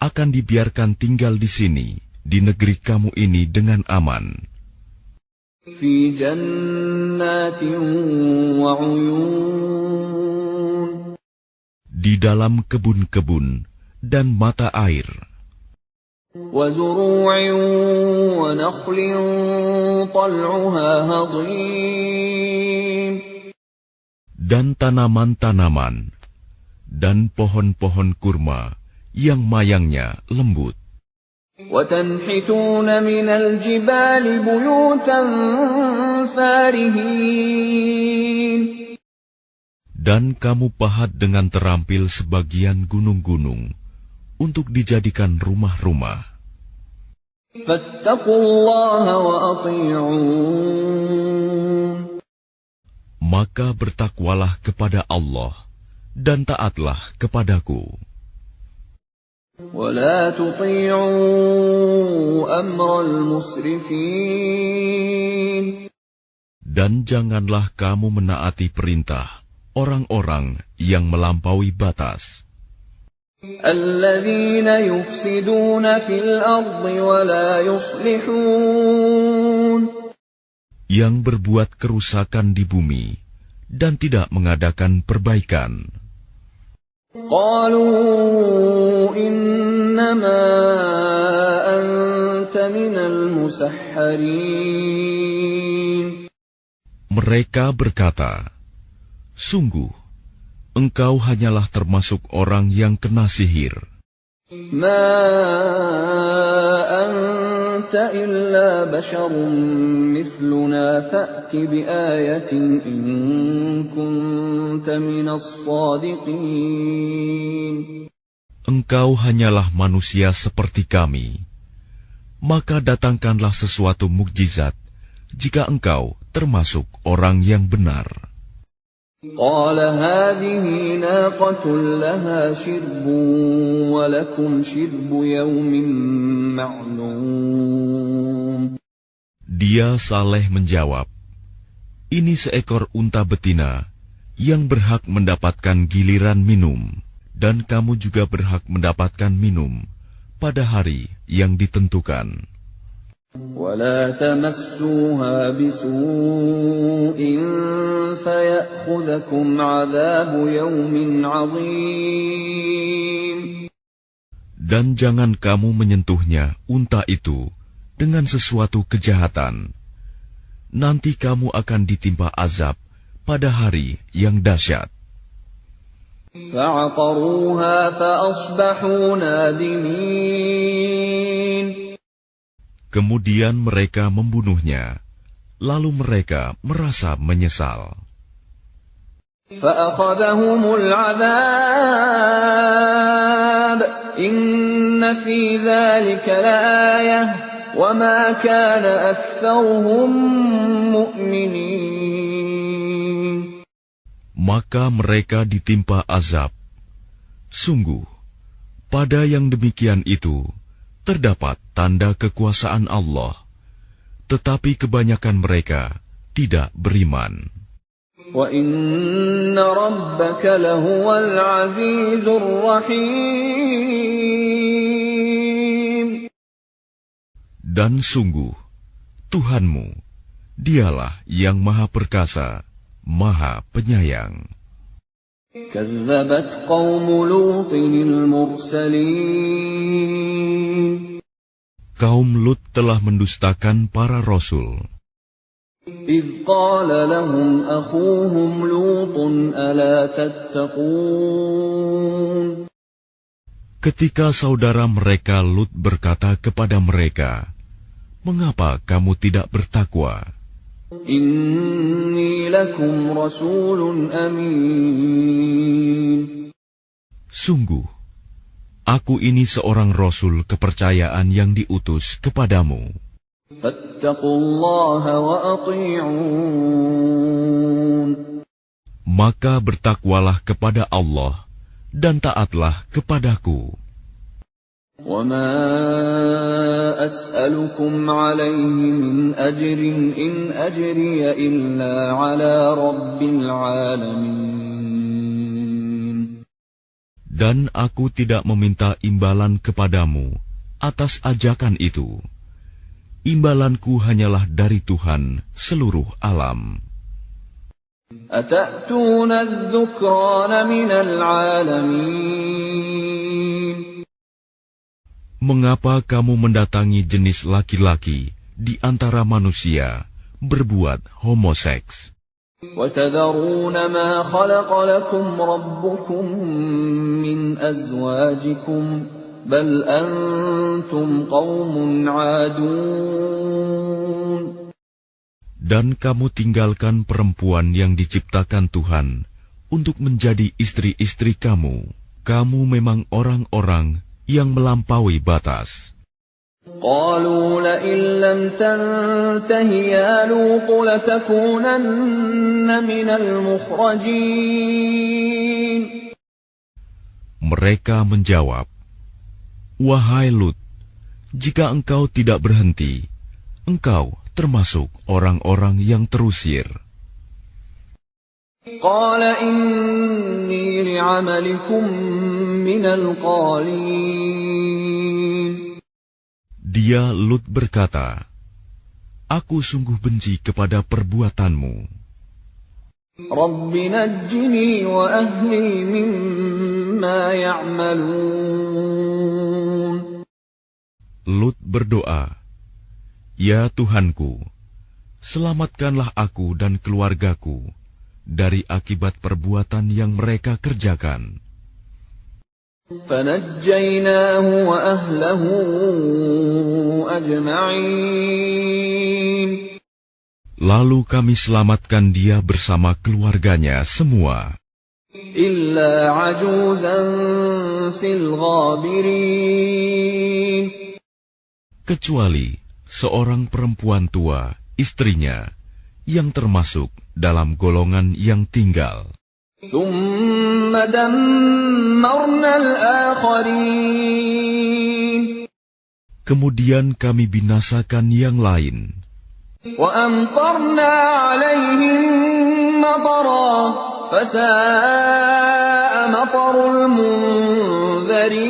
akan dibiarkan tinggal di sini, di negeri kamu ini dengan aman? فِي جَنَّاتٍ وَعُيُونٍ. Di dalam kebun-kebun dan mata air, وَزُرُوعٍ وَنَخْلٍ طَلْعُهَا هَضِيمٌ. dan tanaman-tanaman, dan pohon-pohon kurma yang mayangnya lembut. وَتَنْحِتُونَ مِنَ الْجِبَالِ بُيُوتًا فَارِهِينَ. Dan kamu pahat dengan terampil sebagian gunung-gunung untuk dijadikan rumah-rumah. فَاتَّقُوا اللَّهَ وَأَطِيعُونِ. Maka bertakwalah kepada Allah dan taatlah kepadaku. وَلَا تُطِيعُوا أَمْرَ الْمُسْرِفِينَ. Dan janganlah kamu menaati perintah orang-orang yang melampaui batas, الَّذِينَ يُفْسِدُونَ فِي الْأَرْضِ وَلَا يُصْلِحُونَ. yang berbuat kerusakan di bumi dan tidak mengadakan perbaikan. قَالُوا إِنَّمَا أَنْتَ مِنَ الْمُسَحَّرِينَ. Mereka berkata, "Sungguh, engkau hanyalah termasuk orang yang kena sihir. مَا أَنْتَ إِلَّا بَشَرٌ مِثْلُنَا فَأْتِ بِآيَةٍ إِن كُنْتَ مِنَ الصَّادِقِينَ. Engkau hanyalah manusia seperti kami. Maka datangkanlah sesuatu mukjizat jika engkau termasuk orang yang benar." قَالَ هَٰذِهِ نَاقَةٌ لَهَا شِرْبٌ وَلَكُمْ شِرْبُ يَوْمٍ مَّعْلُومٍ. Dia Saleh menjawab, "Ini seekor unta betina yang berhak mendapatkan giliran minum, dan kamu juga berhak mendapatkan minum pada hari yang ditentukan. وَلَا تَمَسُّوهَا بِسُوءٍ فَيَأْخُذَكُمْ عَذَابُ يَوْمٍ عَظِيمٍ. Dan jangan kamu menyentuhnya, unta itu, dengan sesuatu kejahatan. Nanti kamu akan ditimpa azab pada hari yang dahsyat. فَعَقَرُوهَا فَأَصْبَحُوا نَادِمِينَ. Kemudian mereka membunuhnya, lalu mereka merasa menyesal. فَأَخَذَهُمُ الْعَذَابُ إِنَّ فِي ذَلِكَ لَآيَةً وَمَا كَانَ أَكْثَرُهُم مُؤْمِنِينَ. Maka mereka ditimpa azab. Sungguh, pada yang demikian itu terdapat tanda kekuasaan Allah, tetapi kebanyakan mereka tidak beriman. وَإِنَّ رَبَّكَ لَهُوَ الْعَزِيزُ الرَّحِيمُ. Dan sungguh, Tuhanmu, dialah yang Maha Perkasa, Maha Penyayang. كَذَّبَتْ قَوْمُ لُوطٍ الْمُرْسَلِينَ. Kaum Lut telah mendustakan para rasul. إِذْ قَالَ لَهُمْ أَخُوهُمْ لُوطٌ أَلَا تَتَّقُونَ. Ketika saudara mereka Lut berkata kepada mereka, "Mengapa kamu tidak bertakwa? إِنِّي لَكُمْ رَسُولٌ أَمِينٌ. Sungguh, aku ini seorang rasul kepercayaan yang diutus kepadamu. فَاتَّقُوا اللَّهَ وَأَطِيعُونِ. Maka bertakwalah kepada Allah dan taatlah kepadaku. وَمَا أَسْأَلُكُمْ عَلَيْهِ مِنْ أَجْرٍ إِنْ أَجْرِيَ إِلَّا عَلَى رَبِّ الْعَالَمِينَ. Dan aku tidak meminta imbalan kepadamu atas ajakan itu. Imbalanku hanyalah dari Tuhan seluruh alam. أَتَأْتُونَ الذُّكْرَانَ مِنَ الْعَالَمِينَ. Mengapa kamu mendatangi jenis laki-laki di antara manusia berbuat homoseks? وَتَذَرُونَ مَا خَلَقَ لَكُمْ رَبُّكُم مِّنْ أَزْوَاجِكُمْ بَلْ أَنْتُمْ قَوْمٌ عَادُونَ. Dan kamu tinggalkan perempuan yang diciptakan Tuhan untuk menjadi istri-istri kamu. Kamu memang orang-orang yang melampaui batas. قَالُوا لَئِن لَّمْ تَنْتَهِ يَا لُوطُ لَتَكُونَنَّ مِنَ الْمُخْرَجِينَ. Mereka menjawab, "Wahai Lut, jika engkau tidak berhenti, engkau termasuk orang-orang yang terusir." قَالَ إِنِّي لِعَمَلِكُم مِّنَ الْقَالِينَ. Dia Lut berkata, "Aku sungguh benci kepada perbuatanmu. رَبِّ نَجِّنِي وَأَهْلِي مِمَّا يَعْمَلُونَ. Lut berdoa, "Ya Tuhanku, selamatkanlah aku dan keluargaku dari akibat perbuatan yang mereka kerjakan." فَنَجَّيْنَاهُ وَأَهْلَهُ أَجْمَعِينَ. Lalu kami selamatkan dia bersama keluarganya semua, إِلَّا عَجُوزًا فِي الْغَابِرِينَ. kecuali seorang perempuan tua, istrinya, yang termasuk dalam golongan yang tinggal. ثُمَّ دَمَّرْنَا الْآخَرِينَ. Kemudian kami binasakan yang lain. وَأَمْطَرْنَا عَلَيْهِم مَّطَرًا فَسَاءَ مَطَرُ الْمُنذَرِينَ.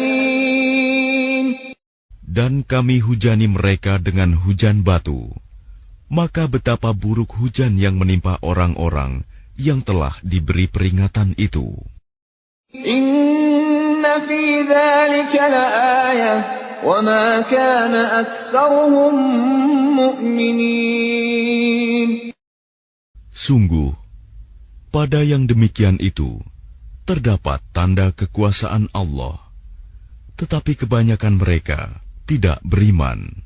Dan kami hujani mereka dengan hujan batu. Maka betapa buruk hujan yang menimpa orang-orang yang telah diberi peringatan itu. إِنَّ في ذلك لآية وما كان أكثرهم مؤمنين. Sungguh, pada yang demikian itu terdapat tanda kekuasaan Allah, tetapi kebanyakan mereka tidak beriman.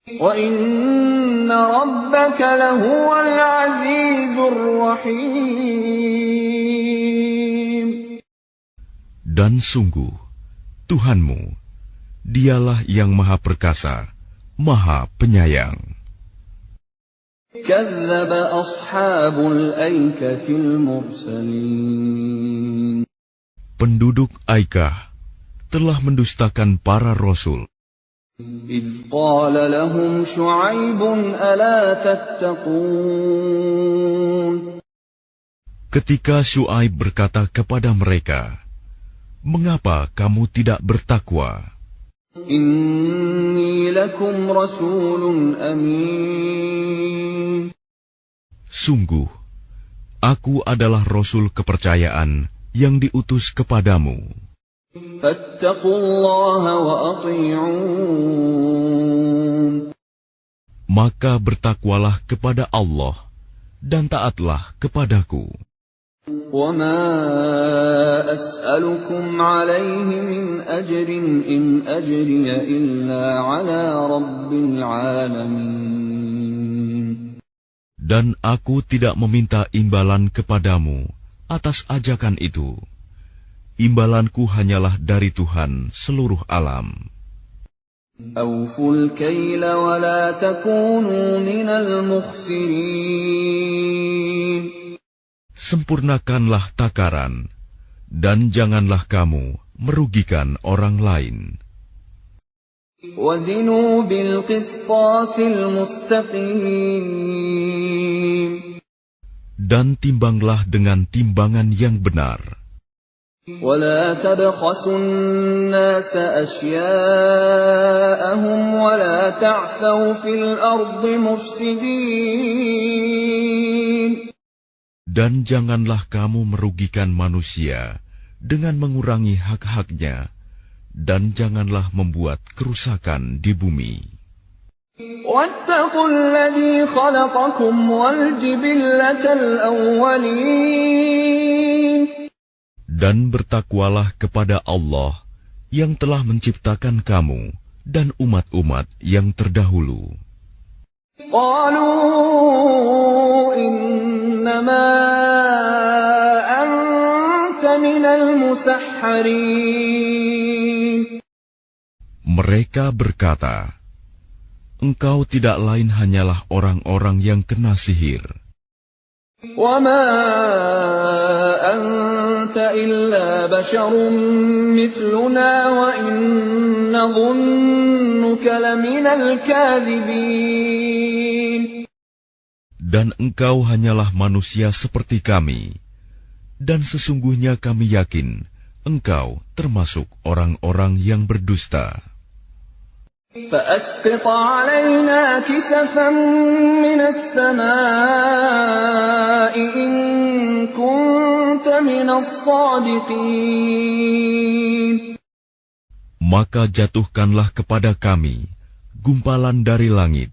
وَإِنَّ رَبَّكَ لَهُوَ الْعَزِيزُ الرَّحِيمُ. Dan sungguh, Tuhanmu, dialah yang Maha Perkasa, Maha Penyayang. كَذَّبَ أَصْحَابُ الْأَيْكَةِ الْمُرْسَلِينَ. Penduduk Aikah telah mendustakan para rasul. إِذْ قَالَ لَهُمْ شُعَيْبٌ أَلَا تَتَّقُونَ. Ketika Syuaib berkata kepada mereka, "Mengapa kamu tidak bertakwa? إِنِّي لَكُمْ رَسُولٌ أَمِينٌ. Sungguh, aku adalah rasul kepercayaan yang diutus kepadamu. فَاتَّقُوا اللَّهَ وَأَطِيعُونِ. Maka bertakwalah kepada Allah dan taatlah kepadaku. وَمَا أَسْأَلُكُمْ عَلَيْهِ مِنْ أَجْرٍ إِنْ أَجْرِيَ إِلَّا عَلَى رَبِّ الْعَالَمِينَ. Dan aku tidak meminta imbalan kepadamu atas ajakan itu. Imbalanku hanyalah dari Tuhan seluruh alam. أَوْفُوا الْكَيْلَ وَلَا تَكُونُوا مِنَ الْمُخْسِرِينَ. Sempurnakanlah takaran, dan janganlah kamu merugikan orang lain. وَزِنُوا بِالْقِسْطَاسِ الْمُسْتَقِيمِ. Dan timbanglah dengan timbangan yang benar. وَلَا تَبْخَسُوا النَّاسَ أَشْيَاءَهُمْ وَلَا تَعْثَوْا فِي الْأَرْضِ مُفْسِدِينَ. Dan janganlah kamu merugikan manusia dengan mengurangi hak-haknya, dan janganlah membuat kerusakan di bumi. وَاتَّقُوا الَّذِي خَلَقَكُمْ وَالْجِبِلَّةَ الْأَوَّلِينَ. Dan bertakwalah kepada Allah yang telah menciptakan kamu dan umat-umat yang terdahulu. قَالُوا إِنَّمَا أَنْتَ مِنَ الْمُسَحَّرِينَ. Mereka berkata, "Engkau tidak lain hanyalah orang-orang yang kena sihir. وَمَا أَنْتَ إِلَّا بَشَرٌ مِثْلُنَا وَإِنْ نَظُنُّكَ لَمِنَ الْكَاذِبِينَ. Dan engkau hanyalah manusia seperti kami, dan sesungguhnya kami yakin engkau termasuk orang-orang yang berdusta. فَأَسْقِطْ عَلَيْنَا كِسَفًا مِنَ السَّمَاءِ إِن كُنتَ مِنَ الصَّادِقِينَ. Maka jatuhkanlah kepada kami gumpalan dari langit,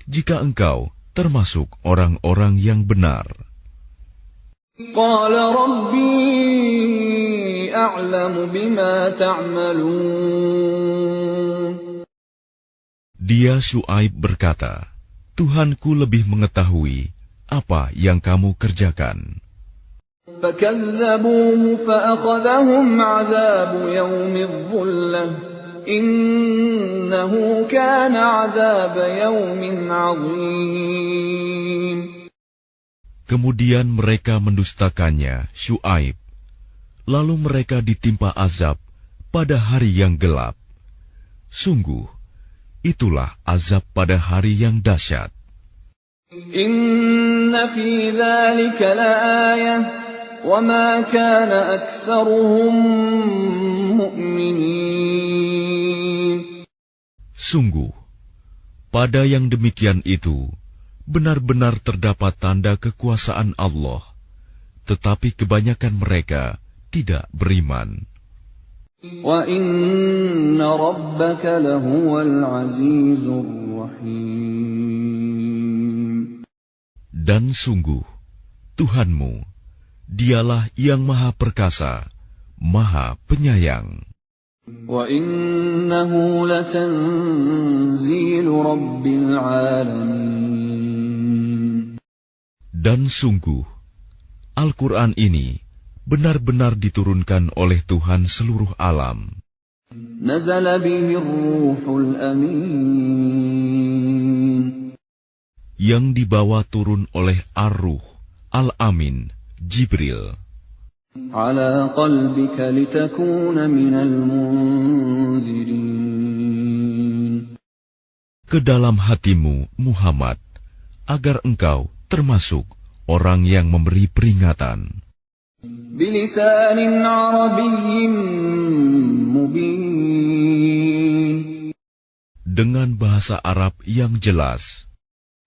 jika engkau termasuk orang-orang yang benar. قَالَ رَبِّي أَعْلَمُ بِمَا تَعْمَلُونَ. Dia Syuaib berkata, Tuhanku lebih mengetahui apa yang kamu kerjakan. فَكَذَّبُوهُ فَأَخَذَهُمْ عَذَابُ يَوْمِ الظُّلَّةِ إِنَّهُ كَانَ عَذَابَ يَوْمٍ عَظِيمٍ. Kemudian mereka mendustakannya, Syuaib. Lalu mereka ditimpa azab pada hari yang gelap. Sungguh, itulah azab pada hari yang dahsyat. Inna fi dzalika laayah wa ma kana aktsaruhum mu'minin. Sungguh, pada yang demikian itu benar-benar terdapat tanda kekuasaan Allah, tetapi kebanyakan mereka tidak beriman. وَإِنَّ رَبَّكَ لَهُوَ الْعَزِيزُ الرَّحِيمُ. Dan sungguh, Tuhanmu, Dialah yang Maha Perkasa, Maha Penyayang. وَإِنَّهُ لَتَنزِيلُ رَبِّ الْعَالَمِينَ. Dan sungguh, Al-Quran ini benar-benar diturunkan oleh Tuhan seluruh alam. نَزَلَ بِهِ الرُّوحُ الْأَمِينُ. Yang dibawa turun oleh Ar-Ruh, Al-Amin, Jibril. عَلَى قَلْبِكَ لِتَكُونَ مِنَ الْمُنذِرِينَ. Ke dalam hatimu, Muhammad, agar engkau termasuk orang yang memberi peringatan. بِلِسَانٍ عَرَبِيٍّ مُبِينٍ. Dengan bahasa Arab yang jelas.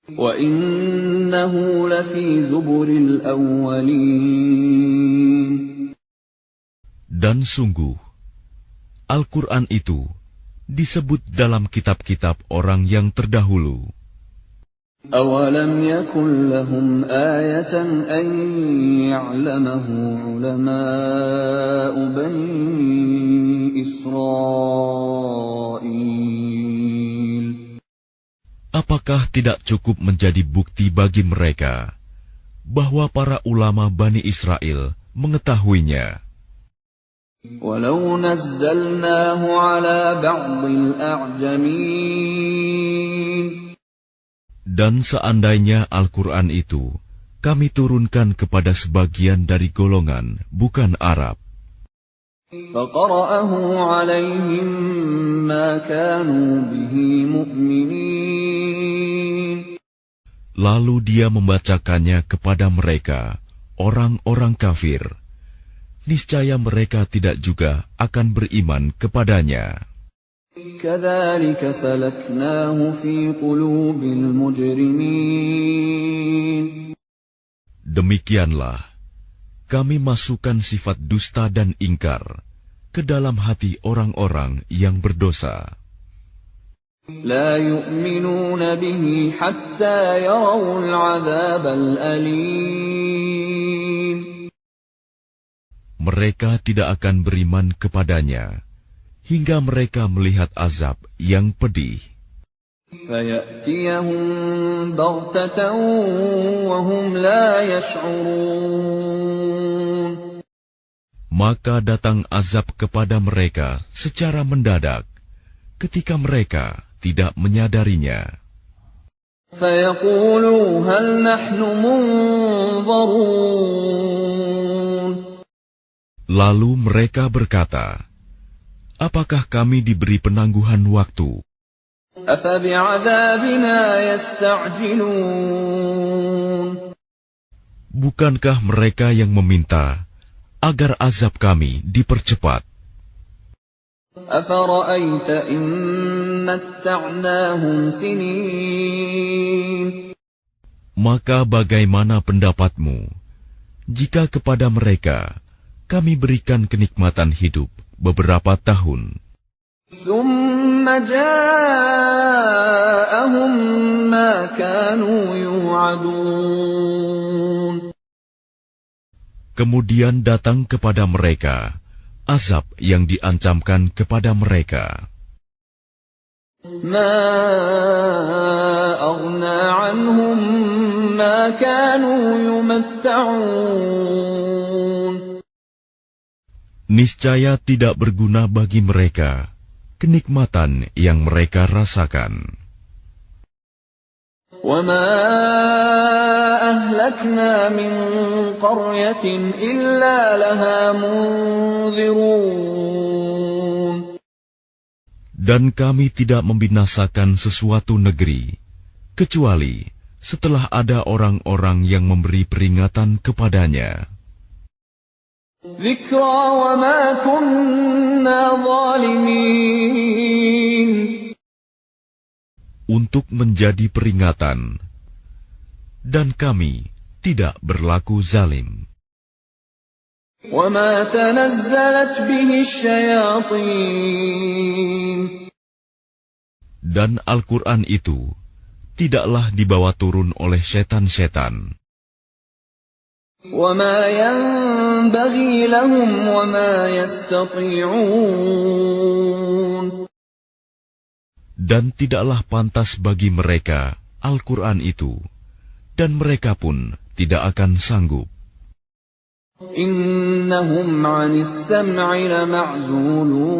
وَإِنَّهُ لَفِي زُبُرِ الْأَوَّلِينَ. Dan sungguh, Al-Quran itu disebut dalam kitab-kitab orang yang terdahulu. أَوَلَمْ يَكُنْ لَهُمْ آيَةً أَنْ يَعْلَمَهُ عُلَمَاءُ بَنِي إِسْرَائِيلَ. Apakah tidak cukup menjadi bukti bagi mereka bahwa para ulama Bani Israel mengetahuinya? وَلَوْ نَزَّلْنَاهُ عَلَى بَعْضِ الْأَعْجَمِينَ. Dan seandainya Al-Quran itu kami turunkan kepada sebagian dari golongan bukan Arab, فَقَرَأَهُ عَلَيْهِمْ مَا كَانُوا بِهِ مُؤْمِنِينَ. lalu dia membacakannya kepada mereka, orang-orang kafir, niscaya mereka tidak juga akan beriman kepadanya. كَذَلِكَ سَلَكْنَاهُ فِي قُلُوبِ الْمُجْرِمِينَ. Demikianlah kami masukkan sifat dusta dan ingkar ke dalam hati orang-orang yang berdosa. لَا يُؤْمِنُونَ بِهِ حَتَّى يَرَوُا الْعَذَابَ الْأَلِيمَ. Mereka tidak akan beriman kepadanya hingga mereka melihat azab yang pedih. فَيَأْتِيَهُم بَغْتَةً وَهُمْ لَا يَشْعُرُونَ. Maka datang azab kepada mereka secara mendadak, ketika mereka tidak menyadarinya. فَيَقُولُوا هَلْ نَحْنُ مُنظَرُونَ. Lalu mereka berkata, apakah kami diberi penangguhan waktu? أَفَبِعَذَابِنَا يَسْتَعْجِلُونَ. Bukankah mereka yang meminta agar azab kami dipercepat? أَفَرَأَيْتَ إِن مَّتَّعْنَاهُمْ سِنِينَ. Maka bagaimana pendapatmu jika kepada mereka kami berikan kenikmatan hidup beberapa tahun? ثُمَّ جَاءَهُم مَّا كَانُوا يُوعَدُونَ. Kemudian datang kepada mereka azab yang diancamkan kepada mereka. مَا أَغْنَىٰ عَنْهُم مَّا كَانُوا يُمَتَّعُونَ. Niscaya tidak berguna bagi mereka kenikmatan yang mereka rasakan. وَمَا أَهْلَكْنَا مِنْ قَرْيَةٍ إِلَّا لَهَا مُنذِرُونَ. Dan kami tidak membinasakan sesuatu negeri, kecuali setelah ada orang-orang yang memberi peringatan kepadanya. ذِكْرَى وَمَا كُنَّا ظَالِمِينَ. Untuk menjadi peringatan, dan kami tidak berlaku zalim. وَمَا تَنَزَّلَتْ بِهِ الشَّيَاطِينُ Dan Al-Quran itu tidaklah dibawa turun oleh setan-setan. وَمَا يَنبَغِي لَهُمْ وَمَا يَسْتَطِيعُونَ Dan tidaklah pantas bagi mereka Al-Quran itu, dan mereka pun tidak akan sanggup. إِنَّهُمْ عَنِ السَّمْعِ لَمَعْزُولُونَ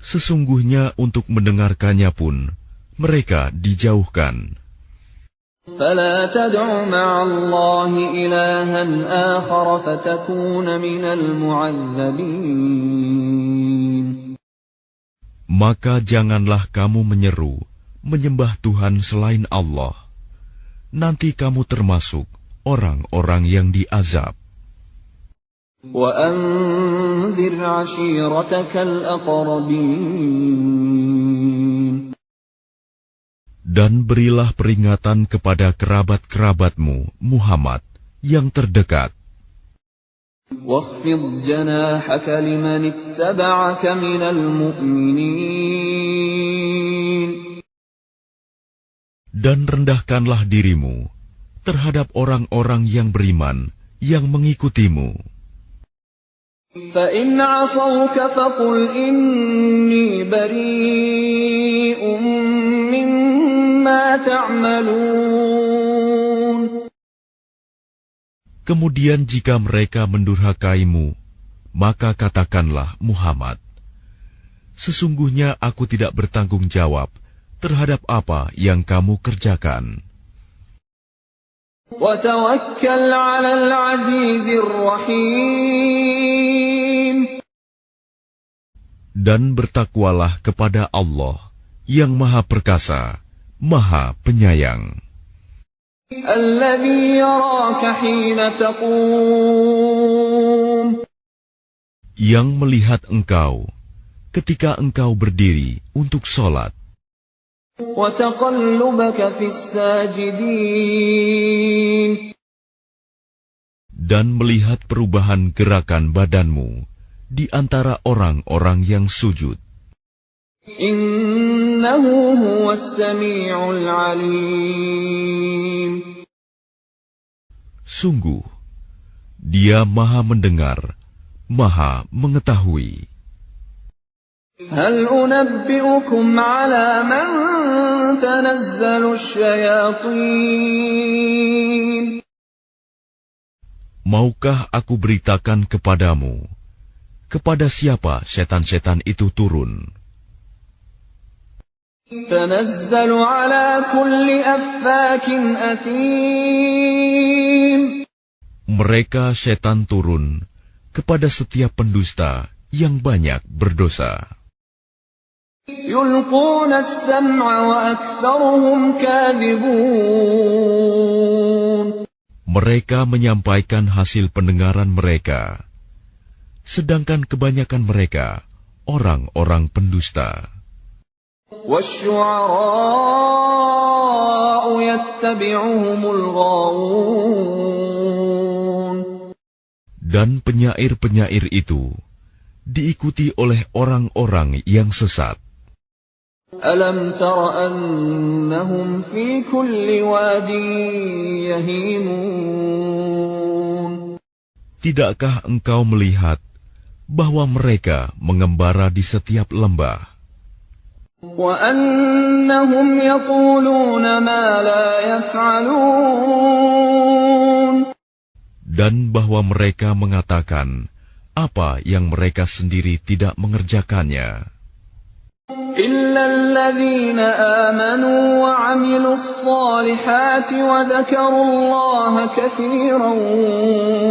Sesungguhnya untuk mendengarkannya pun mereka dijauhkan. فَلَا تَدْعُ مَعَ اللَّهِ إِلَٰهًا آخَرَ فَتَكُونَ مِنَ الْمُعَذَّبِينَ Maka janganlah kamu menyeru, menyembah Tuhan selain Allah. Nanti kamu termasuk orang-orang yang diazab. وَأَنذِرْ عَشِيرَتَكَ الْأَقْرَبِينَ Dan berilah peringatan kepada kerabat-kerabatmu, Muhammad, yang terdekat. وَاخْفِضْ جَنَاحَكَ لِمَنِ اتَّبَعَكَ مِنَ الْمُؤْمِنِينَ Dan rendahkanlah dirimu terhadap orang-orang yang beriman yang mengikutimu. فَإِنْ عَصَوْكَ فَقُلْ إِنِّي بَرِيءٌ مِّمَّا تَعْمَلُونَ Kemudian jika mereka mendurhakaimu, maka katakanlah, Muhammad, sesungguhnya aku tidak bertanggung jawab terhadap apa yang kamu kerjakan. وَتَوَكَّلْ عَلَى الْعَزِيزِ الرَّحِيمِ Dan bertakwalah kepada Allah yang Maha Perkasa, Maha Penyayang. الَّذِي يَرَاكَ حِينَ تَقُومُ Yang melihat engkau ketika engkau berdiri untuk sholat. وَتَقَلُّبَكَ فِي السَّاجِدِينَ Dan melihat perubahan gerakan badanmu di antara orang-orang yang sujud. إِنَّهُ هُوَ السَّمِيعُ الْعَلِيمُ Sungguh, Dia Maha mendengar, Maha mengetahui. هَلْ أُنَبِّئُكُمْ عَلَى مَنْ تَنَزَّلُ الشَّيَاطِينُ Maukah aku beritakan kepadamu, kepada siapa setan-setan itu turun? تَنَزَّلُ عَلَى كُلِّ أَفَّاكٍ أَثِيمٍ Mereka setan turun kepada setiap pendusta yang banyak berdosa. يُلْقُونَ السَّمْعَ وَأَكْثَرُهُمْ كَاذِبُونَ Mereka menyampaikan hasil pendengaran mereka, sedangkan kebanyakan mereka orang-orang pendusta. وَالشُّعَرَاءُ يَتَّبِعُهُمُ الْغَاوُونَ Dan penyair-penyair itu diikuti oleh orang-orang yang sesat. أَلَمْ تَرَ أَنَّهُمْ فِي كُلِّ وَادٍ يَهِيمُونَ Tidakkah engkau melihat bahwa mereka mengembara di setiap lembah? وَأَنَّهُمْ يَقُولُونَ مَا لَا يَفْعَلُونَ Dan bahwa mereka mengatakan apa yang mereka sendiri tidak mengerjakannya. إِلَّا الَّذِينَ آمَنُوا وَعَمِلُوا الصَّالِحَاتِ وَذَكَرُوا اللَّهَ كَثِيرًا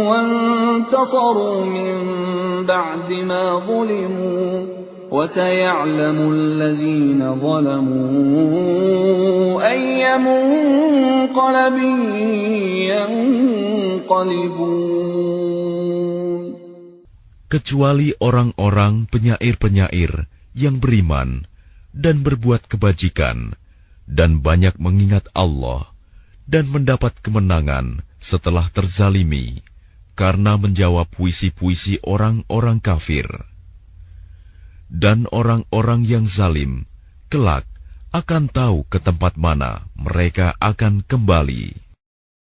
وَانتَصَرُوا مِن بَعْدِ مَا ظُلِمُوا وَسَيَعْلَمُ الَّذِينَ ظَلَمُوا أَيَّ مُنقَلَبٍ يَنقَلِبُونَ Kecuali orang-orang penyair-penyair yang beriman dan berbuat kebajikan dan banyak mengingat Allah dan mendapat kemenangan setelah terzalimi karena menjawab puisi-puisi orang-orang kafir. Dan orang-orang yang zalim kelak akan tahu ke tempat mana mereka akan kembali.